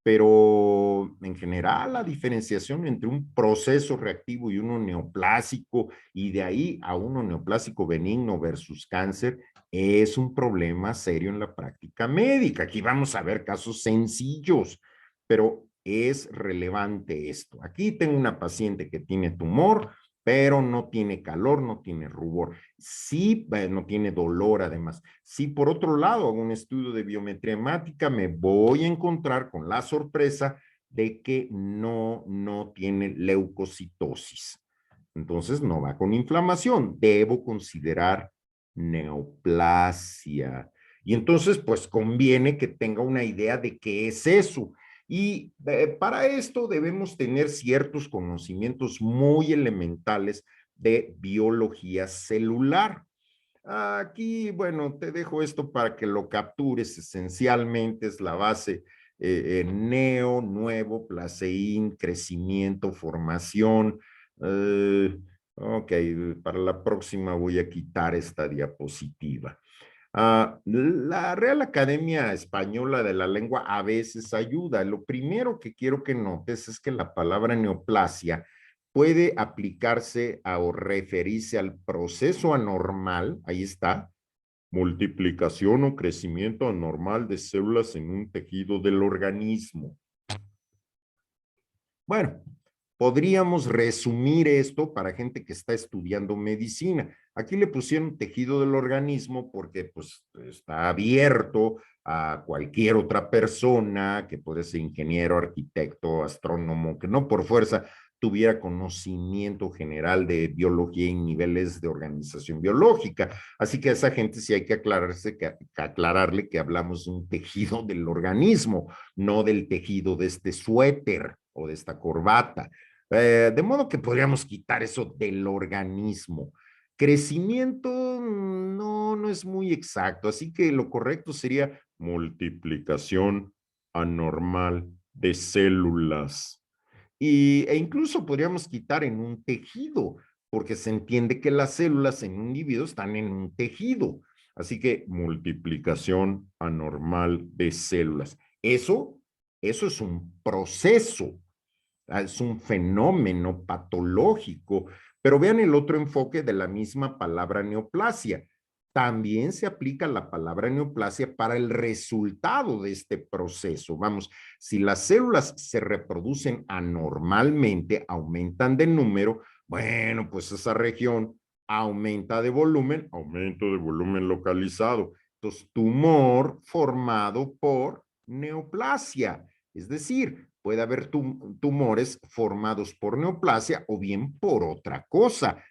pero en general la diferenciación entre un proceso reactivo y uno neoplásico, y de ahí a uno neoplásico benigno versus cáncer, es un problema serio en la práctica médica. Aquí vamos a ver casos sencillos, pero es relevante esto. Aquí tengo una paciente que tiene tumor, pero no tiene calor, no tiene rubor. Sí, no tiene dolor además. Si por otro lado hago un estudio de biometría hemática, me voy a encontrar con la sorpresa de que no tiene leucocitosis. Entonces no va con inflamación. Debo considerar neoplasia. Y entonces, pues conviene que tenga una idea de qué es eso. Y para esto debemos tener ciertos conocimientos muy elementales de biología celular. Aquí, bueno, te dejo esto para que lo captures. Esencialmente es la base neo, nuevo, placeín, crecimiento, formación. Ok, para la próxima voy a quitar esta diapositiva. La Real Academia Española de la Lengua a veces ayuda. Lo primero que quiero que notes es que la palabra neoplasia puede aplicarse o referirse al proceso anormal, ahí está, multiplicación o crecimiento anormal de células en un tejido del organismo. Bueno, podríamos resumir esto para gente que está estudiando medicina. Aquí le pusieron tejido del organismo porque pues está abierto a cualquier otra persona que puede ser ingeniero, arquitecto, astrónomo, que no por fuerza tuviera conocimiento general de biología y niveles de organización biológica. Así que a esa gente sí hay que aclararle que hablamos de un tejido del organismo, no del tejido de este suéter o de esta corbata. De modo que podríamos quitar eso del organismo. Crecimiento no es muy exacto, así que lo correcto sería multiplicación anormal de células. E incluso podríamos quitar en un tejido, porque se entiende que las células en un individuo están en un tejido. Así que multiplicación anormal de células. Eso es un proceso, es un fenómeno patológico. Pero vean el otro enfoque de la misma palabra neoplasia. También se aplica la palabra neoplasia para el resultado de este proceso. Vamos, si las células se reproducen anormalmente, aumentan de número, bueno, pues esa región aumenta de volumen, aumento de volumen localizado. Entonces, tumor formado por neoplasia. Es decir, puede haber tumores formados por neoplasia o bien por otra cosa.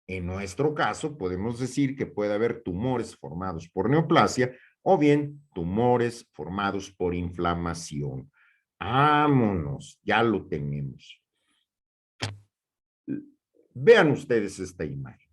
En nuestro caso, podemos decir que puede haber tumores formados por neoplasia o bien tumores formados por inflamación. Vámonos, ya lo tenemos. Vean ustedes esta imagen.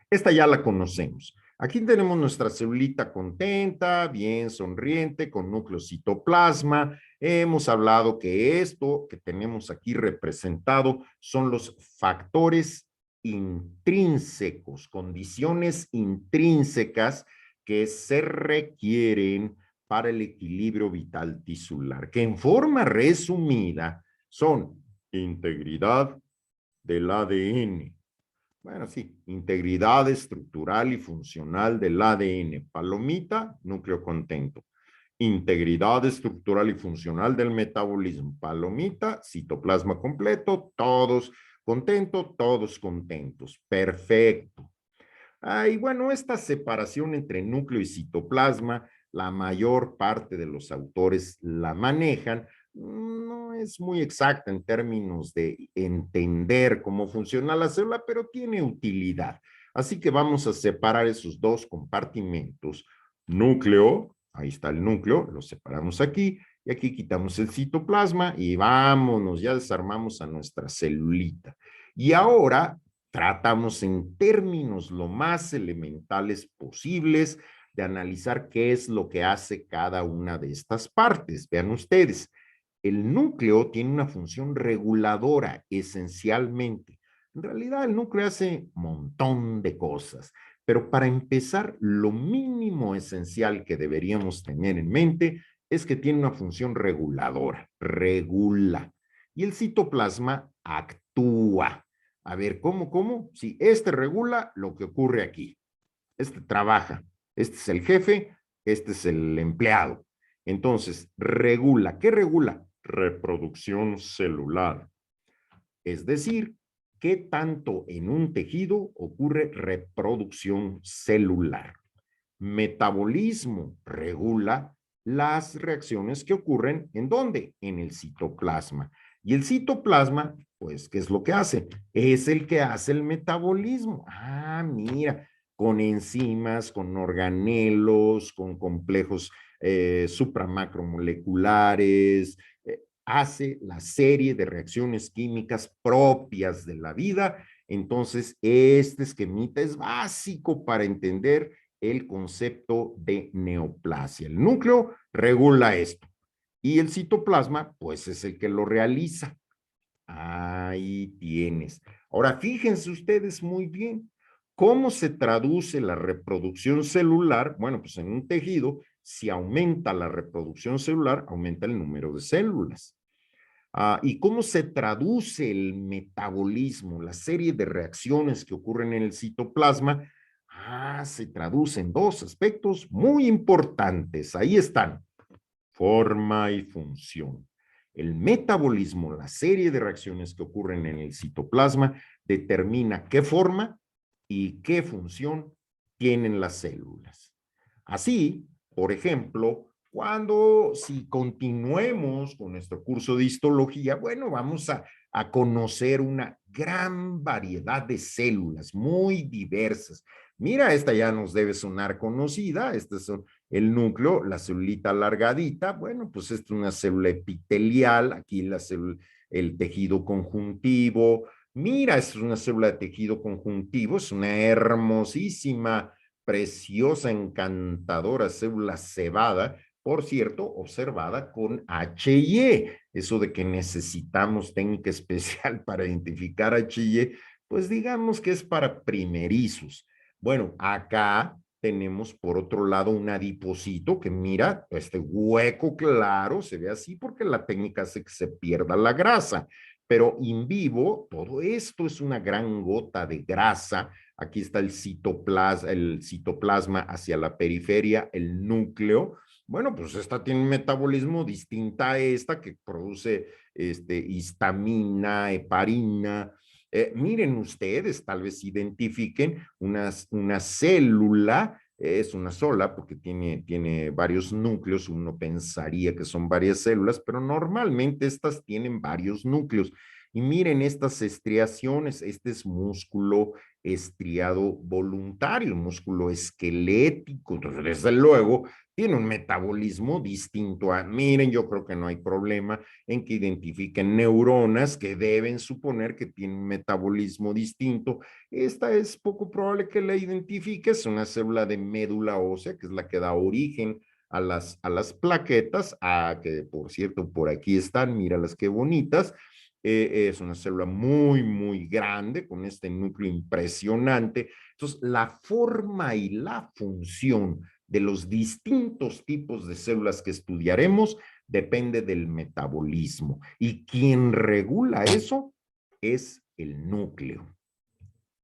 Esta ya la conocemos. Aquí tenemos nuestra celulita contenta, bien sonriente, con núcleo citoplasma. Hemos hablado que esto que tenemos aquí representado son los factores intrínsecos, condiciones intrínsecas que se requieren para el equilibrio vital tisular, que en forma resumida son integridad del ADN. Bueno, sí, integridad estructural y funcional del ADN. Palomita, núcleo contento. Integridad estructural y funcional del metabolismo. Palomita, citoplasma completo, todos contentos, todos contentos. Perfecto. Y bueno, esta separación entre núcleo y citoplasma, la mayor parte de los autores la manejan, no es muy exacta en términos de entender cómo funciona la célula, pero tiene utilidad. Así que vamos a separar esos dos compartimentos. Núcleo, ahí está el núcleo, lo separamos aquí, y aquí quitamos el citoplasma y vámonos, ya desarmamos a nuestra celulita. Y ahora tratamos en términos lo más elementales posibles de analizar qué es lo que hace cada una de estas partes. Vean ustedes, el núcleo tiene una función reguladora esencialmente. En realidad el núcleo hace un montón de cosas, pero para empezar, lo mínimo esencial que deberíamos tener en mente es que tiene una función reguladora, regula. Y el citoplasma actúa. A ver, ¿cómo? Si este regula lo que ocurre aquí. Este trabaja. Este es el jefe, este es el empleado. Entonces, regula. ¿Qué regula? Reproducción celular. Es decir, ¿qué tanto en un tejido ocurre reproducción celular? Metabolismo regula las reacciones que ocurren ¿en dónde? En el citoplasma. Y el citoplasma, pues, ¿qué es lo que hace? Es el que hace el metabolismo. Mira, con enzimas, con organelos, con complejos supramacromoleculares, hace la serie de reacciones químicas propias de la vida. Entonces, este esquemita es básico para entender el concepto de neoplasia. El núcleo regula esto y el citoplasma, pues es el que lo realiza. Ahí tienes. Ahora, fíjense ustedes muy bien cómo se traduce la reproducción celular. Bueno, pues en un tejido, si aumenta la reproducción celular, aumenta el número de células. ¿Y cómo se traduce el metabolismo, la serie de reacciones que ocurren en el citoplasma? Se traduce en dos aspectos muy importantes. Ahí están, forma y función. El metabolismo, la serie de reacciones que ocurren en el citoplasma, determina qué forma y qué función tienen las células. Así, por ejemplo, si continuemos con nuestro curso de histología, bueno, vamos a conocer una gran variedad de células muy diversas. Mira, esta ya nos debe sonar conocida, este es el núcleo, la celulita alargadita, bueno, pues esta es una célula epitelial, aquí el tejido conjuntivo. Mira, esta es una célula de tejido conjuntivo, es una hermosísima, preciosa, encantadora célula cebada, por cierto, observada con HY. Eso de que necesitamos técnica especial para identificar HY, pues digamos que es para primerizos. Bueno, acá tenemos por otro lado un adipocito que mira, este hueco claro se ve así porque la técnica hace que se pierda la grasa, pero en vivo todo esto es una gran gota de grasa. Aquí está el citoplasma hacia la periferia, el núcleo. Bueno, pues esta tiene un metabolismo distinta a esta que produce histamina, heparina. Miren ustedes, tal vez identifiquen una célula, es una sola porque tiene varios núcleos, uno pensaría que son varias células, pero normalmente estas tienen varios núcleos. Y miren estas estriaciones, este es músculo, estriado voluntario, músculo esquelético. Entonces, desde luego, tiene un metabolismo distinto a, miren, yo creo que no hay problema en que identifiquen neuronas que deben suponer que tienen un metabolismo distinto. Esta es poco probable que la identifiques, una célula de médula ósea, que es la que da origen a las plaquetas, que por cierto, por aquí están, míralas qué bonitas. Es una célula muy, muy grande, con este núcleo impresionante. Entonces, la forma y la función de los distintos tipos de células que estudiaremos depende del metabolismo. Y quien regula eso es el núcleo.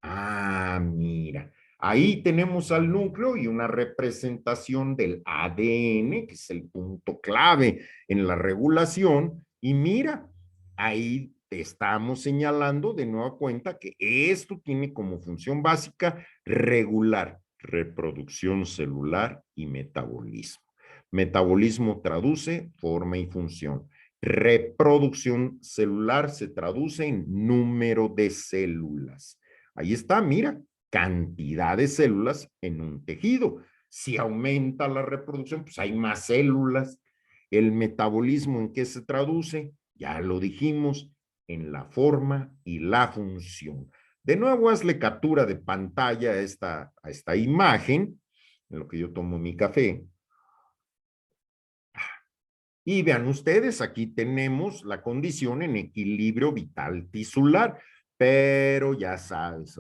Ah, mira. Ahí tenemos al núcleo y una representación del ADN, que es el punto clave en la regulación. Y mira, ahí te estamos señalando de nueva cuenta que esto tiene como función básica regular reproducción celular y metabolismo. Metabolismo traduce forma y función. Reproducción celular se traduce en número de células. Ahí está, mira, cantidad de células en un tejido. Si aumenta la reproducción, pues hay más células. El metabolismo, ¿en qué se traduce? Ya lo dijimos, en la forma y la función. De nuevo, hazle captura de pantalla a esta imagen, en lo que yo tomo mi café. Y vean ustedes, aquí tenemos la condición en equilibrio vital tisular, pero ya sabes,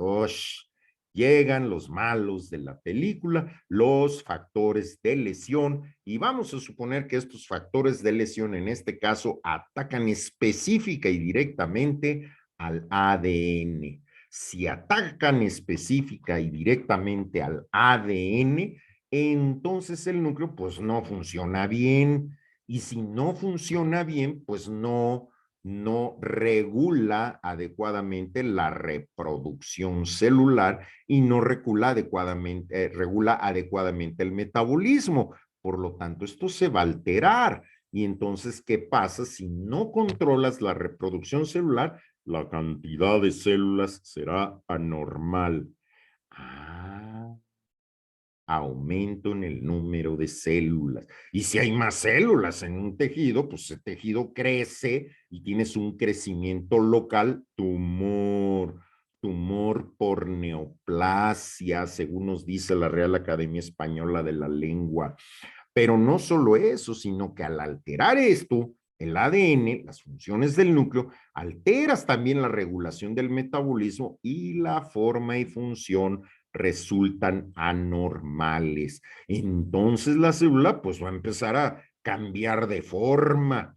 llegan los malos de la película, los factores de lesión, y vamos a suponer que estos factores de lesión en este caso atacan específica y directamente al ADN. Si atacan específica y directamente al ADN, entonces el núcleo pues no funciona bien, y si no funciona bien, pues no regula adecuadamente la reproducción celular y no regula adecuadamente el metabolismo. Por lo tanto, esto se va a alterar. Y entonces, ¿qué pasa si no controlas la reproducción celular? La cantidad de células será anormal. Ah, aumento en el número de células. Y si hay más células en un tejido, pues ese tejido crece y tienes un crecimiento local, tumor por neoplasia, según nos dice la Real Academia Española de la Lengua. Pero no solo eso, sino que al alterar esto, el ADN, las funciones del núcleo, alteras también la regulación del metabolismo y la forma y función resultan anormales. Entonces la célula pues va a empezar a cambiar de forma.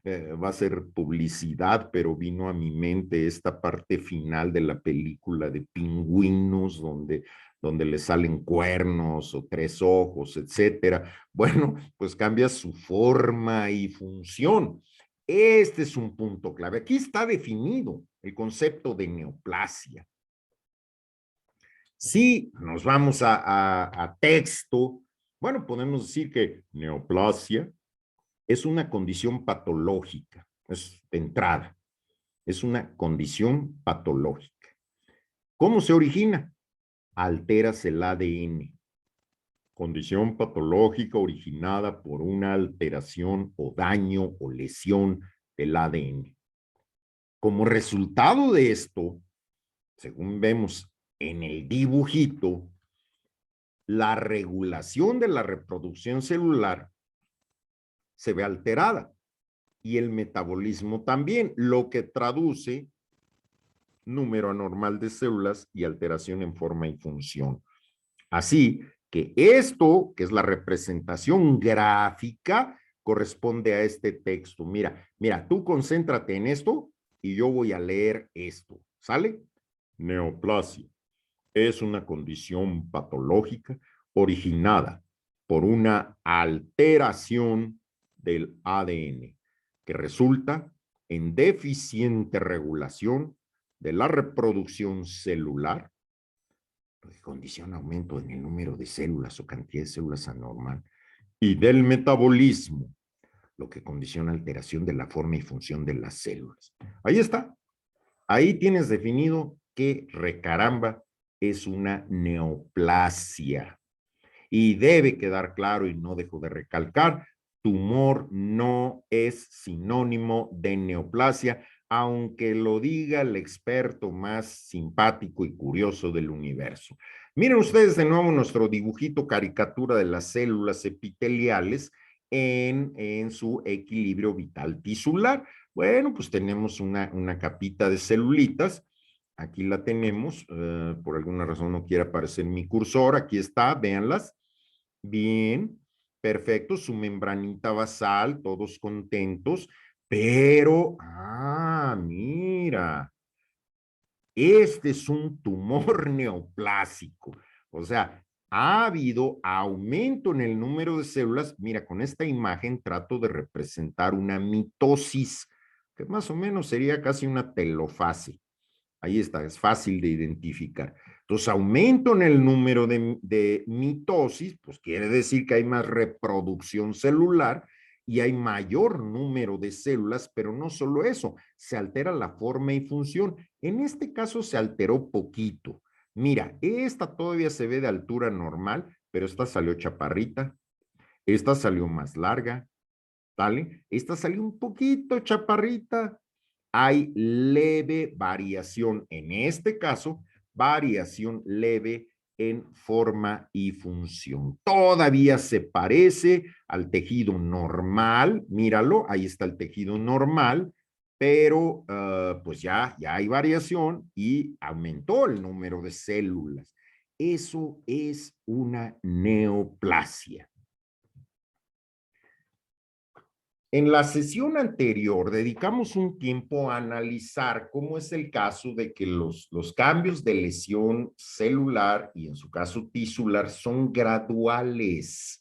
Va a ser publicidad, pero vino a mi mente esta parte final de la película de Pingüinos, donde le salen cuernos o tres ojos, etcétera. Bueno, pues cambia su forma y función. Este es un punto clave. Aquí está definido el concepto de neoplasia. Si nos vamos a texto, bueno, podemos decir que neoplasia es una condición patológica, es de entrada, es una condición patológica. ¿Cómo se origina? Alteras el ADN. Condición patológica originada por una alteración o daño o lesión del ADN. Como resultado de esto, según vemos en el dibujito, la regulación de la reproducción celular se ve alterada y el metabolismo también, lo que traduce número anormal de células y alteración en forma y función. Así que esto, que es la representación gráfica, corresponde a este texto. Mira, tú concéntrate en esto y yo voy a leer esto. ¿Sale? Neoplasia es una condición patológica originada por una alteración del ADN que resulta en deficiente regulación de la reproducción celular, lo que condiciona aumento en el número de células o cantidad de células anormal, y del metabolismo, lo que condiciona alteración de la forma y función de las células. Ahí está. Ahí tienes definido que recaramba es una neoplasia. Y debe quedar claro, y no dejo de recalcar, tumor no es sinónimo de neoplasia, aunque lo diga el experto más simpático y curioso del universo. Miren ustedes de nuevo nuestro dibujito caricatura de las células epiteliales en su equilibrio vital tisular. Bueno, pues tenemos una capita de celulitas. Aquí la tenemos, por alguna razón no quiere aparecer mi cursor, aquí está, véanlas. Bien, perfecto, su membranita basal, todos contentos, pero, mira, este es un tumor neoplásico. O sea, ha habido aumento en el número de células. Mira, con esta imagen trato de representar una mitosis, que más o menos sería casi una telofase. Ahí está, es fácil de identificar. Entonces, aumento en el número de mitosis, pues quiere decir que hay más reproducción celular y hay mayor número de células, pero no solo eso, se altera la forma y función. En este caso se alteró poquito. Mira, esta todavía se ve de altura normal, pero esta salió chaparrita, esta salió más larga, ¿vale? Esta salió un poquito chaparrita, hay leve variación, en este caso, variación leve en forma y función. Todavía se parece al tejido normal, míralo, ahí está el tejido normal, pero pues ya hay variación y aumentó el número de células. Eso es una neoplasia. En la sesión anterior dedicamos un tiempo a analizar cómo es el caso de que los cambios de lesión celular y en su caso tisular son graduales.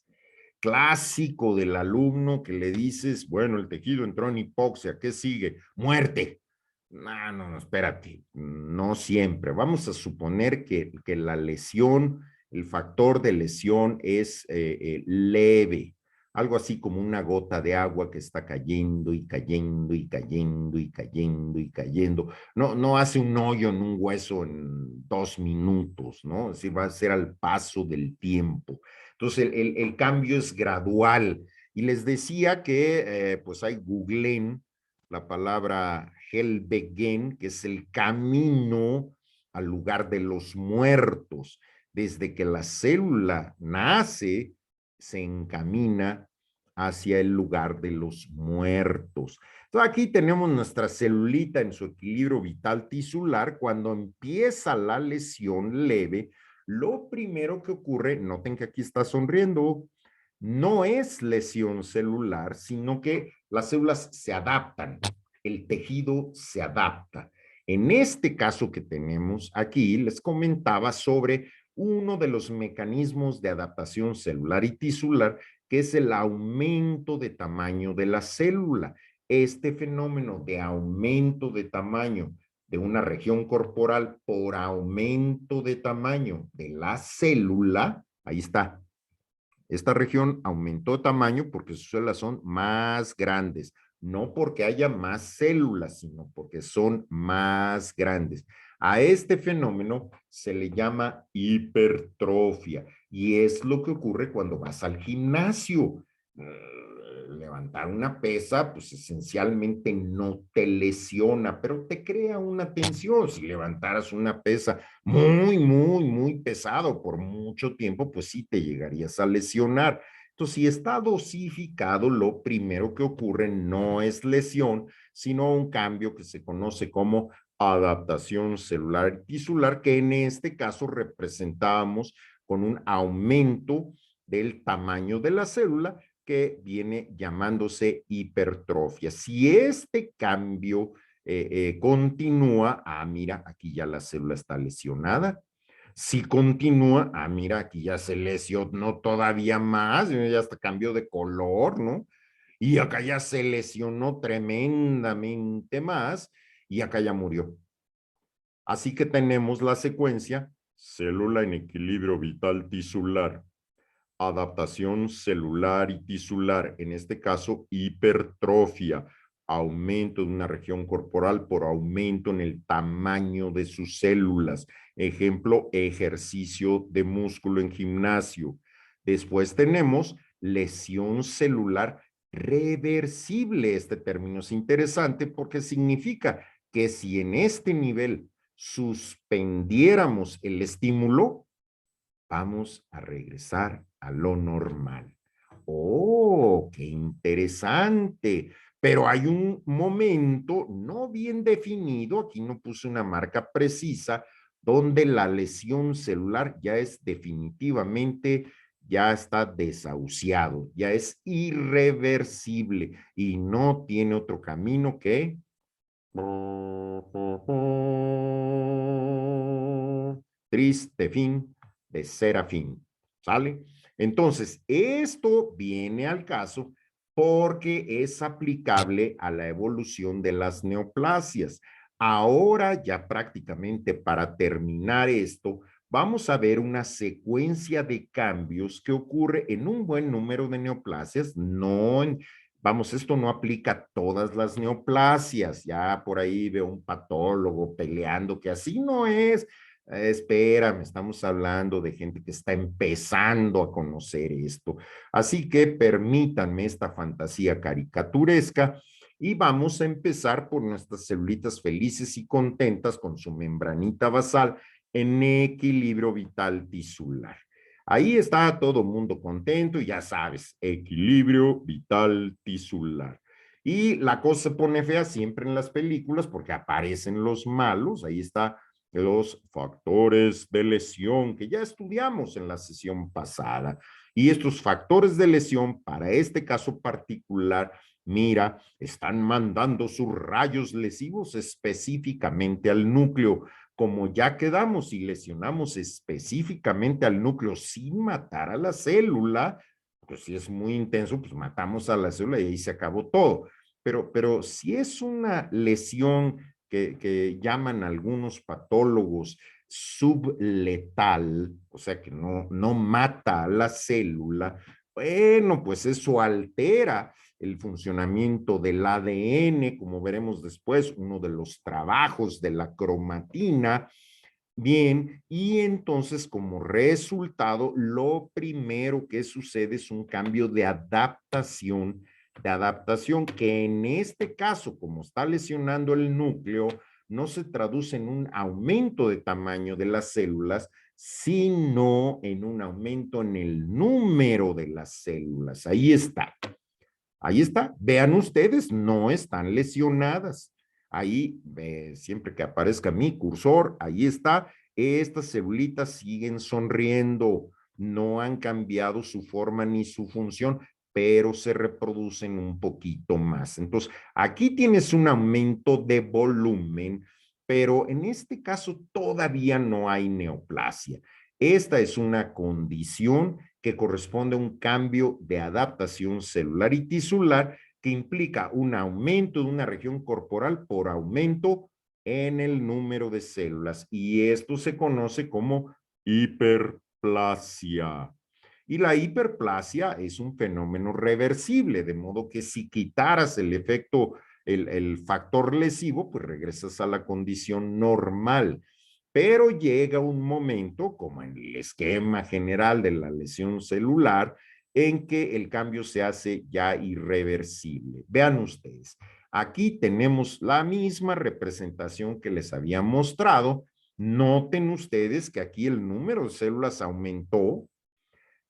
Clásico del alumno que le dices, bueno, el tejido entró en hipoxia, ¿qué sigue? Muerte. No, espérate, no siempre. Vamos a suponer que la lesión, el factor de lesión es leve, algo así como una gota de agua que está cayendo y cayendo y cayendo y cayendo y cayendo. No hace un hoyo en un hueso en 2 minutos, ¿no? Así va a ser al paso del tiempo. Entonces, el cambio es gradual. Y les decía que, pues hay googleen la palabra Helbegen, que es el camino al lugar de los muertos. Desde que la célula nace, se encamina hacia el lugar de los muertos. Entonces aquí tenemos nuestra celulita en su equilibrio vital tisular. Cuando empieza la lesión leve, lo primero que ocurre, noten que aquí está sonriendo, no es lesión celular, sino que las células se adaptan, el tejido se adapta. En este caso que tenemos aquí, les comentaba sobre uno de los mecanismos de adaptación celular y tisular, que es el aumento de tamaño de la célula. Este fenómeno de aumento de tamaño de una región corporal por aumento de tamaño de la célula, ahí está. Esta región aumentó de tamaño porque sus células son más grandes, no porque haya más células, sino porque son más grandes. A este fenómeno se le llama hipertrofia y es lo que ocurre cuando vas al gimnasio. Levantar una pesa, pues esencialmente no te lesiona, pero te crea una tensión. Si levantaras una pesa muy pesado por mucho tiempo, pues sí te llegarías a lesionar. Entonces, si está dosificado, lo primero que ocurre no es lesión, sino un cambio que se conoce como adaptación celular y tisular, que en este caso representábamos con un aumento del tamaño de la célula que viene llamándose hipertrofia. Si este cambio continúa, mira, aquí ya la célula está lesionada. Si continúa, mira, aquí ya se lesionó todavía más, ya hasta cambió de color, ¿no? Y acá ya se lesionó tremendamente más y acá ya murió. Así que tenemos la secuencia, célula en equilibrio vital tisular, adaptación celular y tisular, en este caso hipertrofia, aumento de una región corporal por aumento en el tamaño de sus células. Ejemplo, ejercicio de músculo en gimnasio. Después tenemos lesión celular reversible. Este término es interesante porque significa que si en este nivel suspendiéramos el estímulo, vamos a regresar a lo normal. ¡Oh, qué interesante! Pero hay un momento no bien definido, aquí no puse una marca precisa, donde la lesión celular ya es definitivamente, ya está desahuciado, ya es irreversible y no tiene otro camino que triste fin de Serafín. ¿Sale? Entonces, esto viene al caso porque es aplicable a la evolución de las neoplasias. Ahora, ya prácticamente para terminar esto, vamos a ver una secuencia de cambios que ocurre en un buen número de neoplasias, no en, vamos, esto no aplica a todas las neoplasias, ya por ahí veo un patólogo peleando que así no es. Espérame, estamos hablando de gente que está empezando a conocer esto. Así que permítanme esta fantasía caricaturesca y vamos a empezar por nuestras celulitas felices y contentas con su membranita basal en equilibrio vital tisular. Ahí está todo el mundo contento y ya sabes, equilibrio vital tisular. Y la cosa se pone fea siempre en las películas porque aparecen los malos, ahí está los factores de lesión que ya estudiamos en la sesión pasada. Y estos factores de lesión, para este caso particular, mira, están mandando sus rayos lesivos específicamente al núcleo. Como ya quedamos y lesionamos específicamente al núcleo sin matar a la célula, pues si es muy intenso, pues matamos a la célula y ahí se acabó todo. Pero si es una lesión que llaman algunos patólogos subletal, o sea que no mata a la célula, bueno, pues eso altera el funcionamiento del ADN, como veremos después, uno de los trabajos de la cromatina. Bien, y entonces como resultado, lo primero que sucede es un cambio de adaptación que en este caso, como está lesionando el núcleo, no se traduce en un aumento de tamaño de las células, sino en un aumento en el número de las células. Ahí está. Ahí está. Vean ustedes, no están lesionadas. Ahí, siempre que aparezca mi cursor, ahí está. Estas celulitas siguen sonriendo, no han cambiado su forma ni su función, pero se reproducen un poquito más. Entonces, aquí tienes un aumento de volumen, pero en este caso todavía no hay neoplasia. Esta es una condición que corresponde a un cambio de adaptación celular y tisular que implica un aumento de una región corporal por aumento en el número de células. Y esto se conoce como hiperplasia. Y la hiperplasia es un fenómeno reversible, de modo que si quitaras el efecto, el factor lesivo, pues regresas a la condición normal. Pero llega un momento, como en el esquema general de la lesión celular, en que el cambio se hace ya irreversible. Vean ustedes, aquí tenemos la misma representación que les había mostrado. Noten ustedes que aquí el número de células aumentó,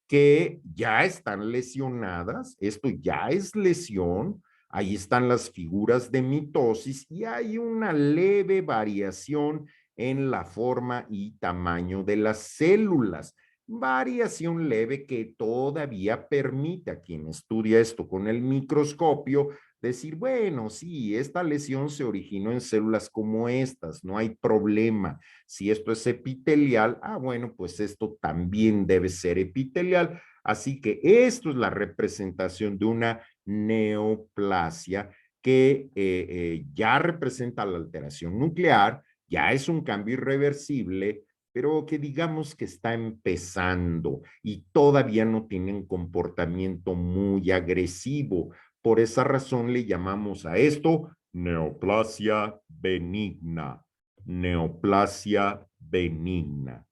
que ya están lesionadas, esto ya es lesión, ahí están las figuras de mitosis y hay una leve variación en la forma y tamaño de las células. Variación leve que todavía permite a quien estudia esto con el microscopio decir, bueno, sí, esta lesión se originó en células como estas, no hay problema. Si esto es epitelial, bueno, pues esto también debe ser epitelial. Así que esto es la representación de una neoplasia que ya representa la alteración nuclear, ya es un cambio irreversible, pero que digamos que está empezando y todavía no tiene un comportamiento muy agresivo. Por esa razón le llamamos a esto neoplasia benigna. Neoplasia benigna.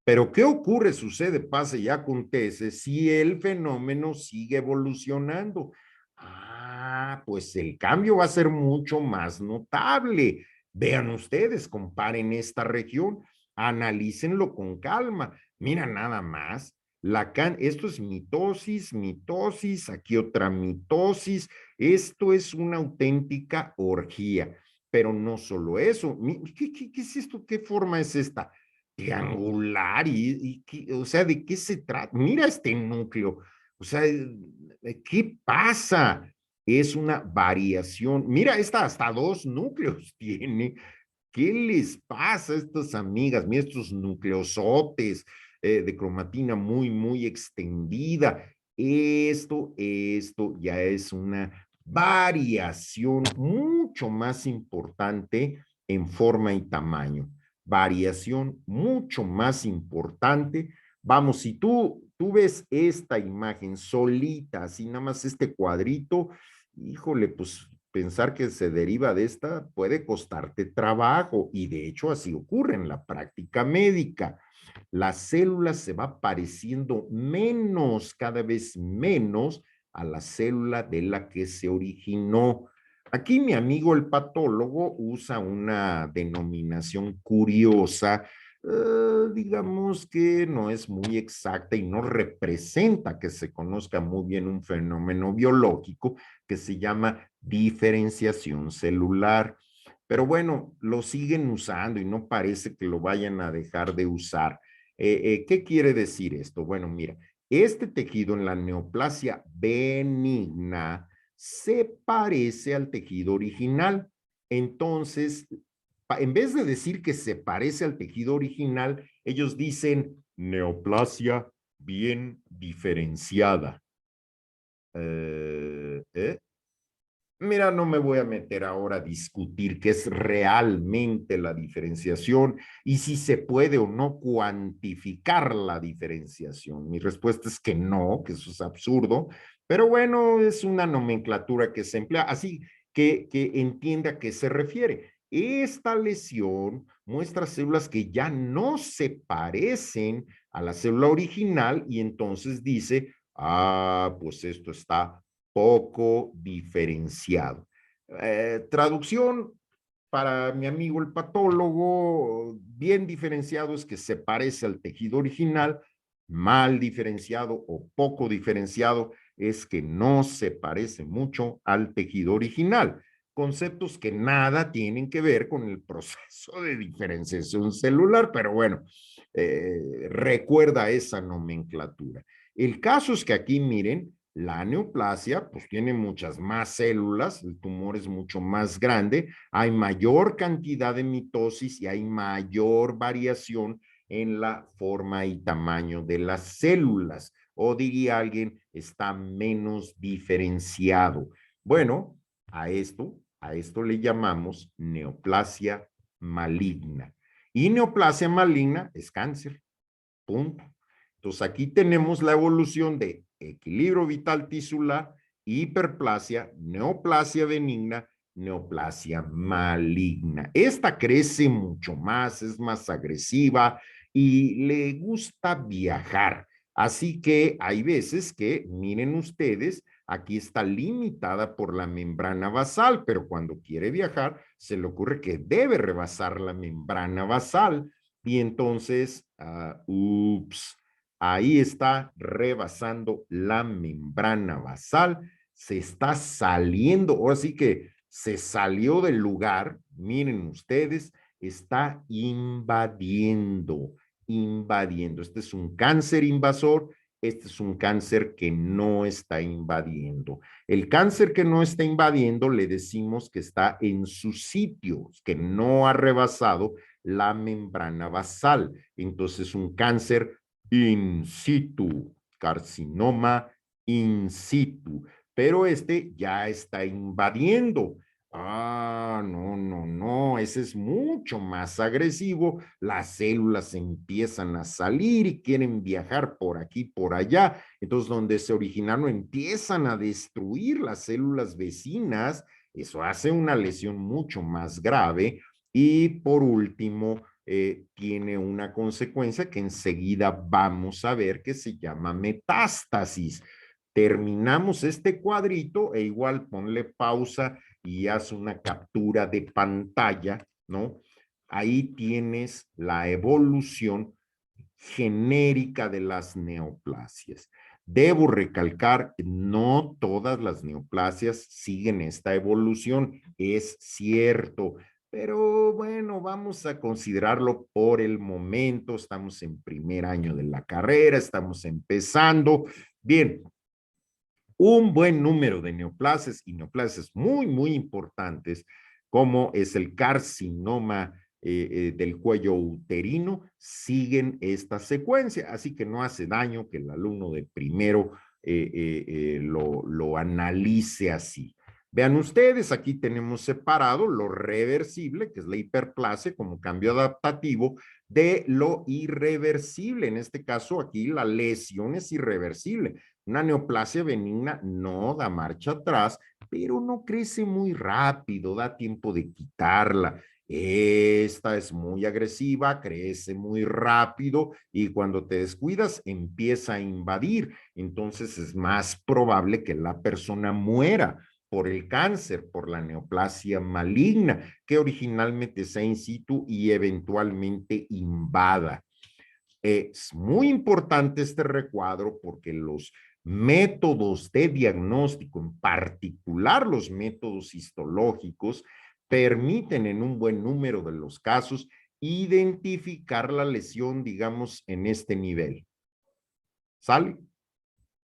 Pero ¿qué ocurre, sucede, pasa y acontece si el fenómeno sigue evolucionando? Ah, pues el cambio va a ser mucho más notable. Vean ustedes, comparen esta región, analícenlo con calma. Mira nada más, esto es mitosis, mitosis, aquí otra mitosis. Esto es una auténtica orgía. Pero no solo eso. ¿Qué es esto? ¿Qué forma es esta? Triangular o sea, ¿de qué se trata? Mira este núcleo, o sea, ¿qué pasa? Es una variación. Mira, esta hasta dos núcleos tiene. ¿Qué les pasa a estas amigas? Mira estos nucleosotes de cromatina muy extendida. Esto ya es una variación mucho más importante en forma y tamaño. Variación mucho más importante. Vamos, si tú ves esta imagen solita, así nada más este cuadrito, híjole, pues pensar que se deriva de esta puede costarte trabajo y de hecho así ocurre en la práctica médica. La célula se va pareciendo menos, cada vez menos a la célula de la que se originó. Aquí mi amigo el patólogo usa una denominación curiosa, digamos que no es muy exacta y no representa que se conozca muy bien un fenómeno biológico que se llama diferenciación celular. Pero bueno, lo siguen usando y no parece que lo vayan a dejar de usar. ¿Qué quiere decir esto? Bueno, mira, este tejido en la neoplasia benigna se parece al tejido original. Entonces, en vez de decir que se parece al tejido original, ellos dicen neoplasia bien diferenciada. Eh, ¿eh? Mira, no me voy a meter ahora a discutir qué es realmente la diferenciación y si se puede o no cuantificar la diferenciación. Mi respuesta es que no, que eso es absurdo, pero bueno, es una nomenclatura que se emplea, así que entienda a qué se refiere. Esta lesión muestra células que ya no se parecen a la célula original y entonces dice, ah, pues esto está poco diferenciado. Traducción para mi amigo el patólogo, bien diferenciado es que se parece al tejido original, mal diferenciado o poco diferenciado es que no se parece mucho al tejido original. Conceptos que nada tienen que ver con el proceso de diferenciación celular, pero bueno, recuerda esa nomenclatura. El caso es que aquí miren, la neoplasia pues tiene muchas más células, el tumor es mucho más grande, hay mayor cantidad de mitosis y hay mayor variación en la forma y tamaño de las células. O diría alguien, está menos diferenciado. Bueno, a esto le llamamos neoplasia maligna. Y neoplasia maligna es cáncer. Punto. Entonces aquí tenemos la evolución de equilibrio vital tisular, hiperplasia, neoplasia benigna, neoplasia maligna. Esta crece mucho más, es más agresiva y le gusta viajar. Así que hay veces que, miren ustedes, aquí está limitada por la membrana basal, pero cuando quiere viajar, se le ocurre que debe rebasar la membrana basal y entonces, ups, ahí está rebasando la membrana basal, se está saliendo, o así que se salió del lugar, miren ustedes, está invadiendo. Este es un cáncer invasor, este es un cáncer que no está invadiendo. El cáncer que no está invadiendo le decimos que está en su sitio, que no ha rebasado la membrana basal. Entonces, un cáncer in situ, carcinoma in situ, pero este ya está invadiendo. Ah, no, no, no, ese es mucho más agresivo. Las células empiezan a salir y quieren viajar por aquí, por allá. Entonces, donde se originaron, empiezan a destruir las células vecinas. Eso hace una lesión mucho más grave. Y por último, tiene una consecuencia que enseguida vamos a ver que se llama metástasis. Terminamos este cuadrito e igual ponle pausa y haz una captura de pantalla, ¿no? Ahí tienes la evolución genérica de las neoplasias. Debo recalcar, no todas las neoplasias siguen esta evolución, es cierto, pero bueno, vamos a considerarlo por el momento. Estamos en primer año de la carrera, estamos empezando. Bien, un buen número de neoplasias y neoplasias muy, muy importantes, como es el carcinoma del cuello uterino, siguen esta secuencia, así que no hace daño que el alumno de primero lo analice así. Vean ustedes, aquí tenemos separado lo reversible, que es la hiperplasia como cambio adaptativo, de lo irreversible. En este caso, aquí la lesión es irreversible. Una neoplasia benigna no da marcha atrás, pero no crece muy rápido, da tiempo de quitarla. Esta es muy agresiva, crece muy rápido y cuando te descuidas empieza a invadir. Entonces es más probable que la persona muera por el cáncer, por la neoplasia maligna, que originalmente sea in situ y eventualmente invada. Es muy importante este recuadro porque los métodos de diagnóstico, en particular los métodos histológicos, permiten en un buen número de los casos identificar la lesión, digamos, en este nivel. ¿Sale?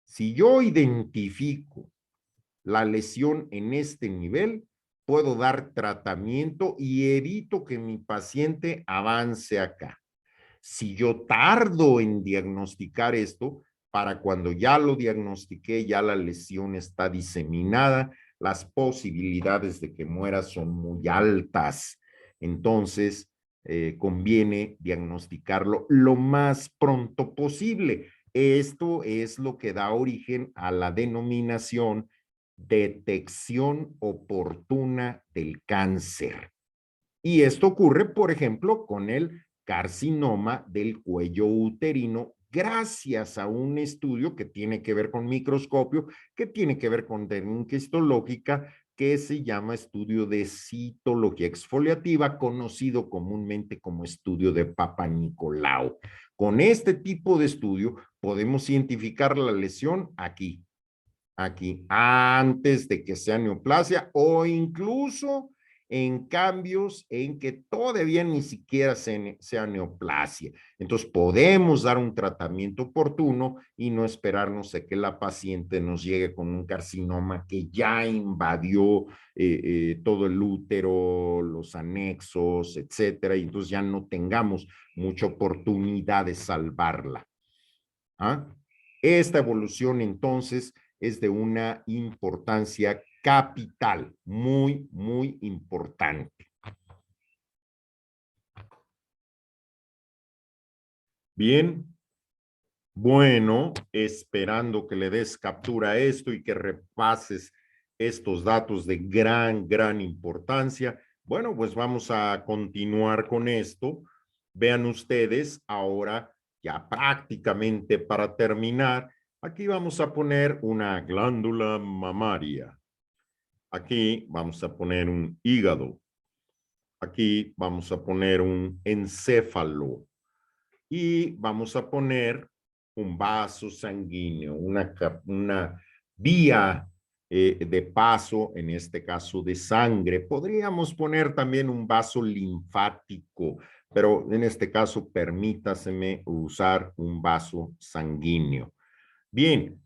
Si yo identifico la lesión en este nivel, puedo dar tratamiento y evito que mi paciente avance acá. Si yo tardo en diagnosticar esto, para cuando ya lo diagnostiqué, ya la lesión está diseminada, las posibilidades de que muera son muy altas. Entonces, conviene diagnosticarlo lo más pronto posible. Esto es lo que da origen a la denominación detección oportuna del cáncer. Y esto ocurre, por ejemplo, con el carcinoma del cuello uterino, gracias a un estudio que tiene que ver con microscopio, que tiene que ver con técnica histológica, que se llama estudio de citología exfoliativa, conocido comúnmente como estudio de Papa Nicolau. Con este tipo de estudio podemos identificar la lesión aquí, antes de que sea neoplasia o incluso en cambios en que todavía ni siquiera sea neoplasia. Entonces podemos dar un tratamiento oportuno y no esperarnos a que la paciente nos llegue con un carcinoma que ya invadió todo el útero, los anexos, etcétera, y entonces ya no tengamos mucha oportunidad de salvarla. ¿Ah? Esta evolución entonces es de una importancia capital, muy, muy importante. Bien, bueno, esperando que le des captura a esto y que repases estos datos de gran, gran importancia. Bueno, pues vamos a continuar con esto. Vean ustedes ahora, ya prácticamente para terminar, aquí vamos a poner una glándula mamaria. Aquí vamos a poner un hígado. Aquí vamos a poner un encéfalo. Y vamos a poner un vaso sanguíneo, una vía de paso, en este caso de sangre. Podríamos poner también un vaso linfático, pero en este caso permítaseme usar un vaso sanguíneo. Bien,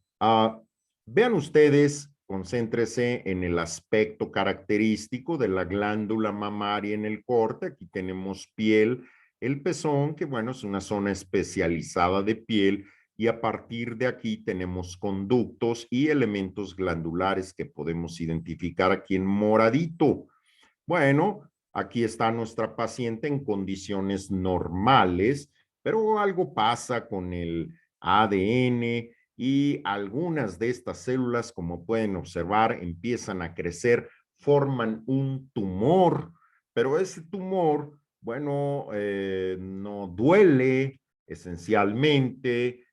vean ustedes, concéntrese en el aspecto característico de la glándula mamaria en el corte. Aquí tenemos piel, el pezón, que bueno, es una zona especializada de piel, y a partir de aquí tenemos conductos y elementos glandulares que podemos identificar aquí en moradito. Bueno, aquí está nuestra paciente en condiciones normales, pero algo pasa con el ADN y algunas de estas células, como pueden observar, empiezan a crecer, forman un tumor, pero ese tumor, bueno, no duele esencialmente,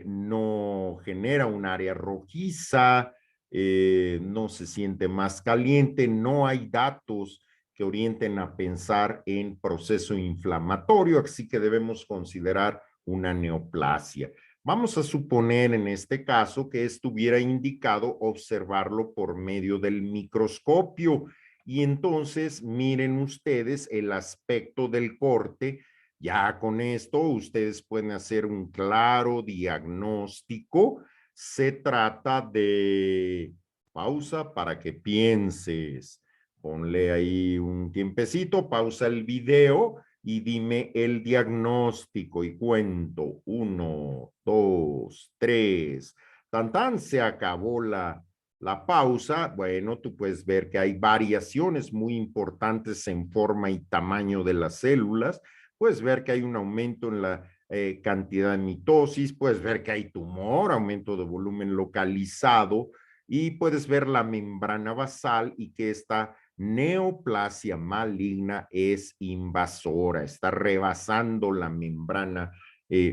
no genera un área rojiza, no se siente más caliente, no hay datos que orienten a pensar en proceso inflamatorio, así que debemos considerar una neoplasia. Vamos a suponer en este caso que estuviera indicado observarlo por medio del microscopio y entonces miren ustedes el aspecto del corte. Ya con esto ustedes pueden hacer un claro diagnóstico. Se trata de pausa para que pienses. Ponle ahí un tiempecito, pausa el video y dime el diagnóstico y cuento. 1, 2, 3. Tan tan, se acabó la pausa. Bueno, tú puedes ver que hay variaciones muy importantes en forma y tamaño de las células. Puedes ver que hay un aumento en la cantidad de mitosis, puedes ver que hay tumor, aumento de volumen localizado y puedes ver la membrana basal y que esta neoplasia maligna es invasora, está rebasando la membrana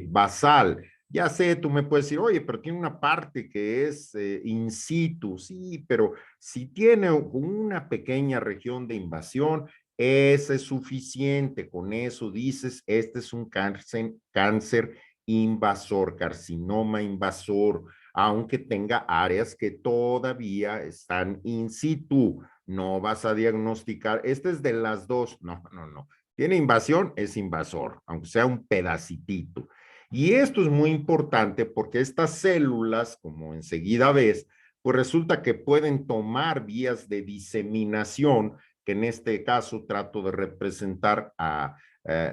basal. Ya sé, tú me puedes decir, oye, pero tiene una parte que es in situ, sí, pero si tiene una pequeña región de invasión, ese es suficiente. Con eso dices, este es un cáncer invasor, carcinoma invasor, aunque tenga áreas que todavía están in situ. No vas a diagnosticar, este es de las dos, no, no, no. Tiene invasión, es invasor, aunque sea un pedacitito. Y esto es muy importante porque estas células, como enseguida ves, pues resulta que pueden tomar vías de diseminación, que en este caso trato de representar a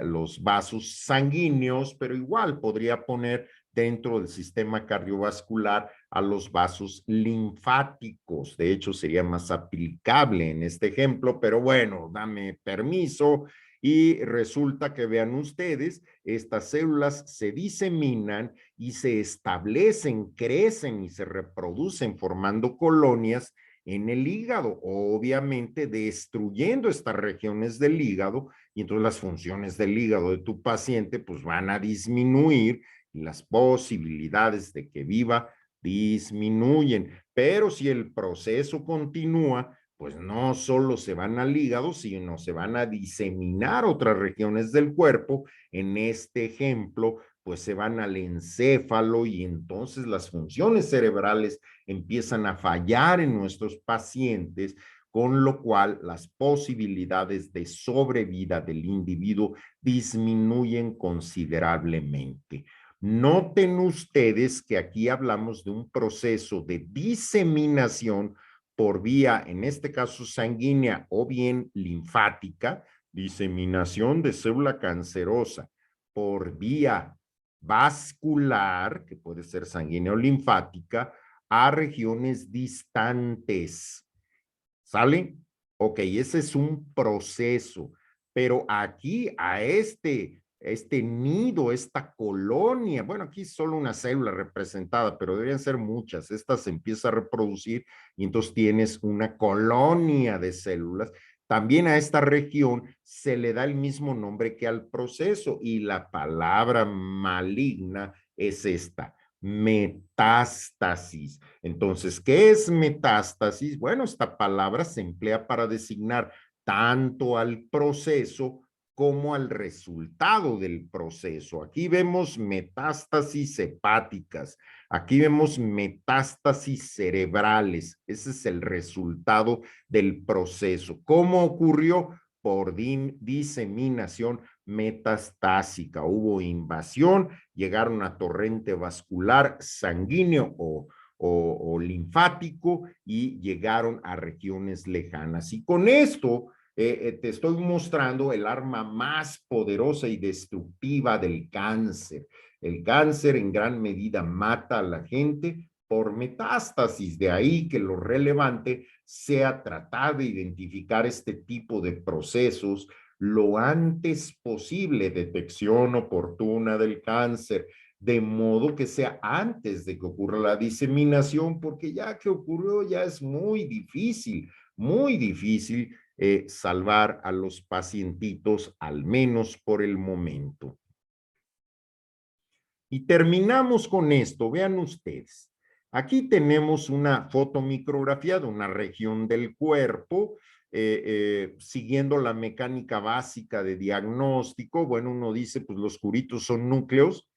los vasos sanguíneos, pero igual podría poner dentro del sistema cardiovascular a los vasos linfáticos. De hecho, sería más aplicable en este ejemplo, pero bueno, dame permiso. Y resulta que vean ustedes, estas células se diseminan y se establecen, crecen y se reproducen formando colonias en el hígado, obviamente destruyendo estas regiones del hígado y entonces las funciones del hígado de tu paciente pues van a disminuir y las posibilidades de que viva disminuyen. Pero si el proceso continúa, pues no solo se van al hígado, sino se van a diseminar otras regiones del cuerpo. En este ejemplo, pues se van al encéfalo y entonces las funciones cerebrales empiezan a fallar en nuestros pacientes, con lo cual las posibilidades de sobrevida del individuo disminuyen considerablemente. Noten ustedes que aquí hablamos de un proceso de diseminación por vía, en este caso sanguínea o bien linfática, diseminación de célula cancerosa por vía vascular, que puede ser sanguínea o linfática, a regiones distantes. ¿Sale? Ok, ese es un proceso, pero aquí a este nido, esta colonia, bueno, aquí es solo una célula representada, pero deberían ser muchas. Esta se empieza a reproducir y entonces tienes una colonia de células. También a esta región se le da el mismo nombre que al proceso y la palabra maligna es esta, metástasis. Entonces, ¿qué es metástasis? Bueno, esta palabra se emplea para designar tanto al proceso como al resultado del proceso. Aquí vemos metástasis hepáticas, aquí vemos metástasis cerebrales. Ese es el resultado del proceso. ¿Cómo ocurrió? Por diseminación metastásica. Hubo invasión, llegaron a torrente vascular sanguíneo o linfático y llegaron a regiones lejanas. Y con esto te estoy mostrando el arma más poderosa y destructiva del cáncer. El cáncer en gran medida mata a la gente por metástasis, de ahí que lo relevante sea tratar de identificar este tipo de procesos lo antes posible, detección oportuna del cáncer, de modo que sea antes de que ocurra la diseminación, porque ya que ocurrió ya es muy difícil salvar a los pacientitos, al menos por el momento. Y terminamos con esto, vean ustedes. Aquí tenemos una fotomicrografía de una región del cuerpo, siguiendo la mecánica básica de diagnóstico. Bueno, uno dice, pues los curitos son núcleos,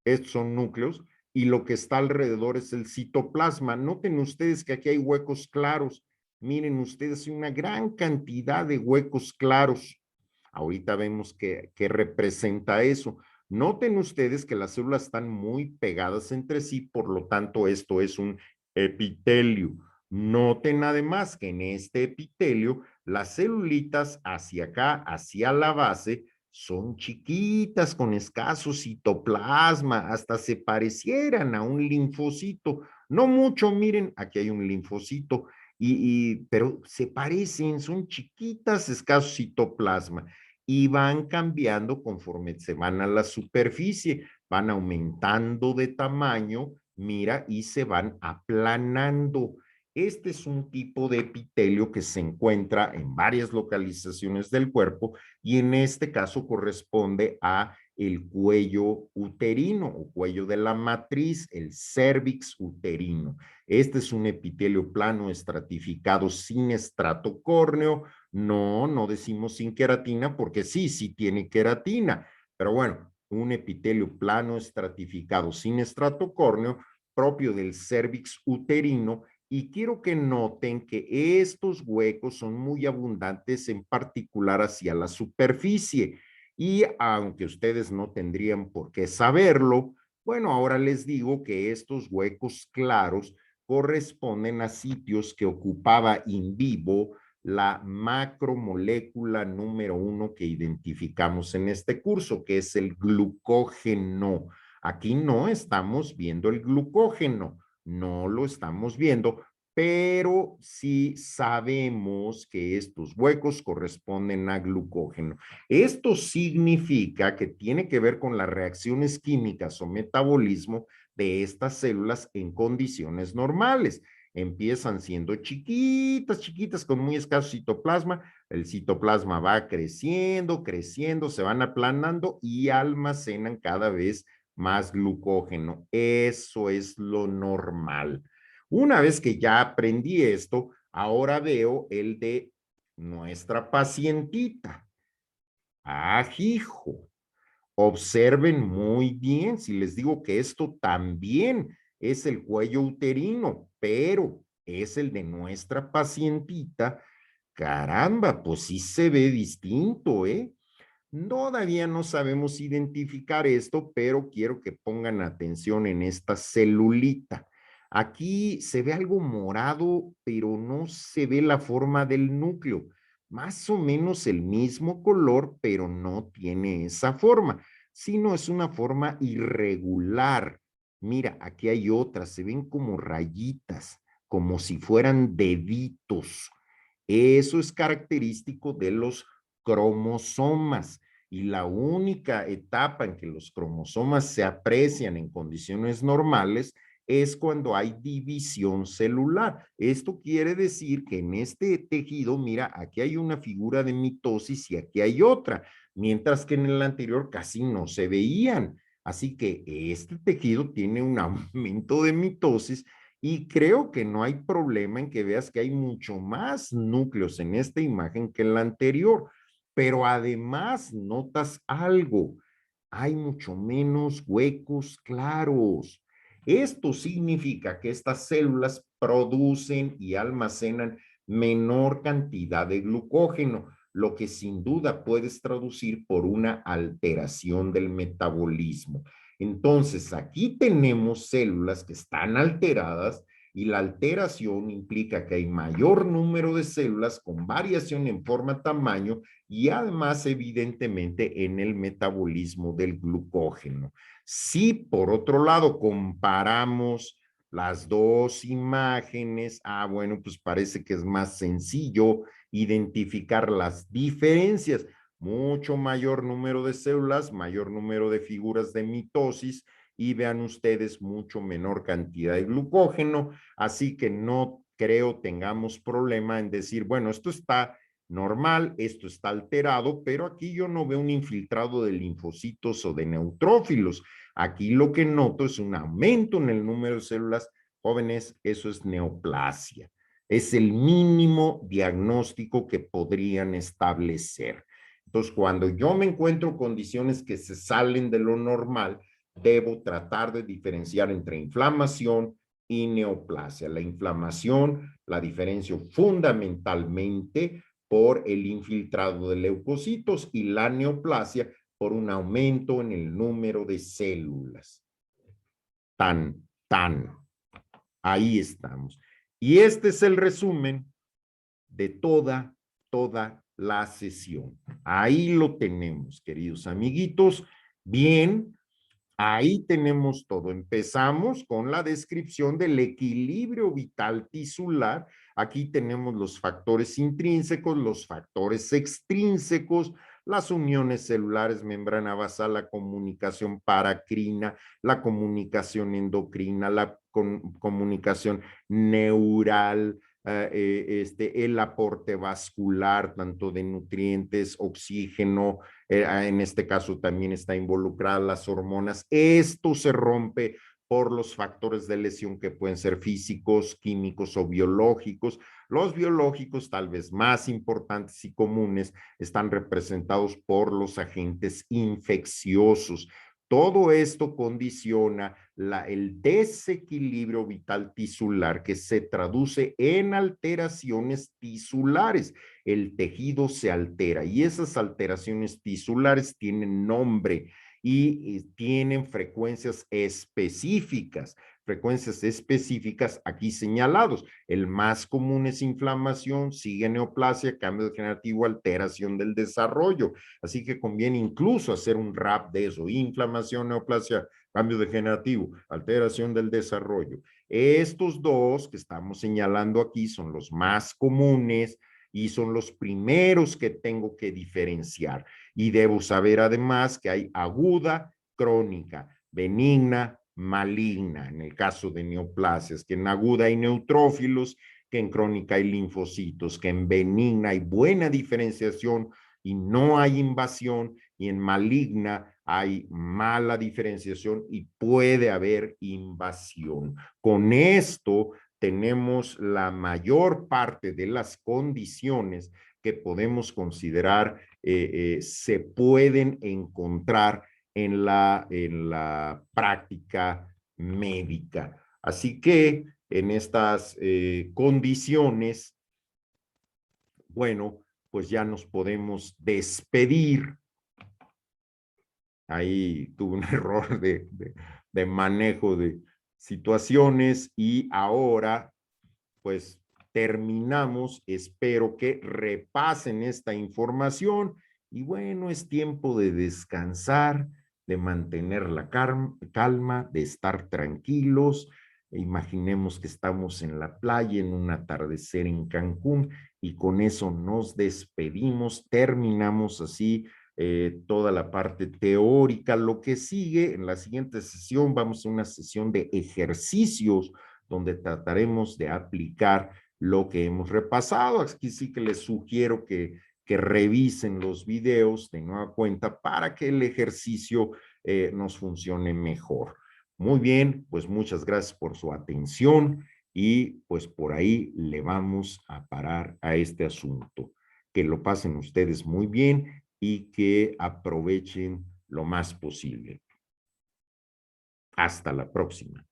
estos son núcleos, y lo que está alrededor es el citoplasma. Noten ustedes que aquí hay huecos claros. Miren ustedes, una gran cantidad de huecos claros. Ahorita vemos qué representa eso. Noten ustedes que las células están muy pegadas entre sí, por lo tanto, esto es un epitelio. Noten además que en este epitelio, las celulitas hacia acá, hacia la base, son chiquitas con escaso citoplasma, hasta se parecieran a un linfocito. No mucho, miren, aquí hay un linfocito, pero se parecen, son chiquitas, escaso citoplasma y van cambiando conforme se van a la superficie, van aumentando de tamaño, mira, y se van aplanando. Este es un tipo de epitelio que se encuentra en varias localizaciones del cuerpo y en este caso corresponde a el cuello uterino o cuello de la matriz, el cérvix uterino. Este es un epitelio plano estratificado sin estrato córneo. No, no decimos sin queratina porque sí, sí tiene queratina, pero bueno, un epitelio plano estratificado sin estrato córneo propio del cérvix uterino, y quiero que noten que estos huecos son muy abundantes, en particular hacia la superficie, y aunque ustedes no tendrían por qué saberlo, bueno, ahora les digo que estos huecos claros corresponden a sitios que ocupaba in vivo la macromolécula número 1 que identificamos en este curso, que es el glucógeno. Aquí no estamos viendo el glucógeno, no lo estamos viendo, pero sí sabemos que estos huecos corresponden a glucógeno. Esto significa que tiene que ver con las reacciones químicas o metabolismo de estas células en condiciones normales. Empiezan siendo chiquitas, chiquitas, con muy escaso citoplasma. El citoplasma va creciendo, creciendo, se van aplanando y almacenan cada vez más glucógeno. Eso es lo normal. Una vez que ya aprendí esto, ahora veo el de nuestra pacientita. Ajijo. Observen muy bien si les digo que esto también es el cuello uterino, pero es el de nuestra pacientita. Caramba, pues sí se ve distinto, ¿eh? Todavía no sabemos identificar esto, pero quiero que pongan atención en esta celulita. Aquí se ve algo morado, pero no se ve la forma del núcleo. Más o menos el mismo color, pero no tiene esa forma, sino es una forma irregular. Mira, aquí hay otras, se ven como rayitas, como si fueran deditos. Eso es característico de los cromosomas. Y la única etapa en que los cromosomas se aprecian en condiciones normales es cuando hay división celular. Esto quiere decir que en este tejido, mira, aquí hay una figura de mitosis y aquí hay otra, mientras que en el anterior casi no se veían. Así que este tejido tiene un aumento de mitosis y creo que no hay problema en que veas que hay mucho más núcleos en esta imagen que en la anterior. Pero además notas algo, hay mucho menos huecos claros. Esto significa que estas células producen y almacenan menor cantidad de glucógeno, lo que sin duda puedes traducir por una alteración del metabolismo. Entonces, aquí tenemos células que están alteradas y la alteración implica que hay mayor número de células con variación en forma, tamaño y además evidentemente en el metabolismo del glucógeno. Si por otro lado comparamos las dos imágenes, bueno, pues parece que es más sencillo identificar las diferencias. Mucho mayor número de células, mayor número de figuras de mitosis y vean ustedes mucho menor cantidad de glucógeno, así que no creo tengamos problema en decir, bueno, esto está normal, esto está alterado, pero aquí yo no veo un infiltrado de linfocitos o de neutrófilos. Aquí lo que noto es un aumento en el número de células jóvenes, eso es neoplasia. Es el mínimo diagnóstico que podrían establecer. Entonces, cuando yo me encuentro condiciones que se salen de lo normal, debo tratar de diferenciar entre inflamación y neoplasia. La inflamación la diferencio fundamentalmente por el infiltrado de leucocitos y la neoplasia por un aumento en el número de células. Ahí estamos. Y este es el resumen de toda la sesión. Ahí lo tenemos, queridos amiguitos. Bien, ahí tenemos todo. Empezamos con la descripción del equilibrio vital tisular. Aquí tenemos los factores intrínsecos, los factores extrínsecos, las uniones celulares, membrana basal, la comunicación paracrina, la comunicación endocrina, la comunicación neural, el aporte vascular, tanto de nutrientes, oxígeno, en este caso también está involucradas las hormonas. Esto se rompe por los factores de lesión que pueden ser físicos, químicos o biológicos. Los biológicos, tal vez más importantes y comunes, están representados por los agentes infecciosos. Todo esto condiciona el desequilibrio vital tisular que se traduce en alteraciones tisulares. El tejido se altera y esas alteraciones tisulares tienen nombre y tienen frecuencias específicas aquí señalados. El más común es inflamación, sigue neoplasia, cambio degenerativo, alteración del desarrollo. Así que conviene incluso hacer un rap de eso: inflamación, neoplasia, cambio degenerativo, alteración del desarrollo. Estos dos que estamos señalando aquí son los más comunes y son los primeros que tengo que diferenciar. Y debo saber además que hay aguda, crónica, benigna, maligna, en el caso de neoplasias, que en aguda hay neutrófilos, que en crónica hay linfocitos, que en benigna hay buena diferenciación y no hay invasión, y en maligna hay mala diferenciación y puede haber invasión. Con esto tenemos la mayor parte de las condiciones que podemos considerar se pueden encontrar en la práctica médica. Así que en estas condiciones, bueno, pues ya nos podemos despedir. Ahí tuve un error de manejo de situaciones y ahora pues terminamos. Espero que repasen esta información y bueno, es tiempo de descansar, de mantener la calma, de estar tranquilos. Imaginemos que estamos en la playa en un atardecer en Cancún y con eso nos despedimos, terminamos así toda la parte teórica. Lo que sigue en la siguiente sesión, vamos a una sesión de ejercicios donde trataremos de aplicar lo que hemos repasado. Aquí sí que les sugiero que revisen los videos de nueva cuenta para que el ejercicio nos funcione mejor. Muy bien, pues muchas gracias por su atención y pues por ahí le vamos a parar a este asunto. Que lo pasen ustedes muy bien y que aprovechen lo más posible. Hasta la próxima.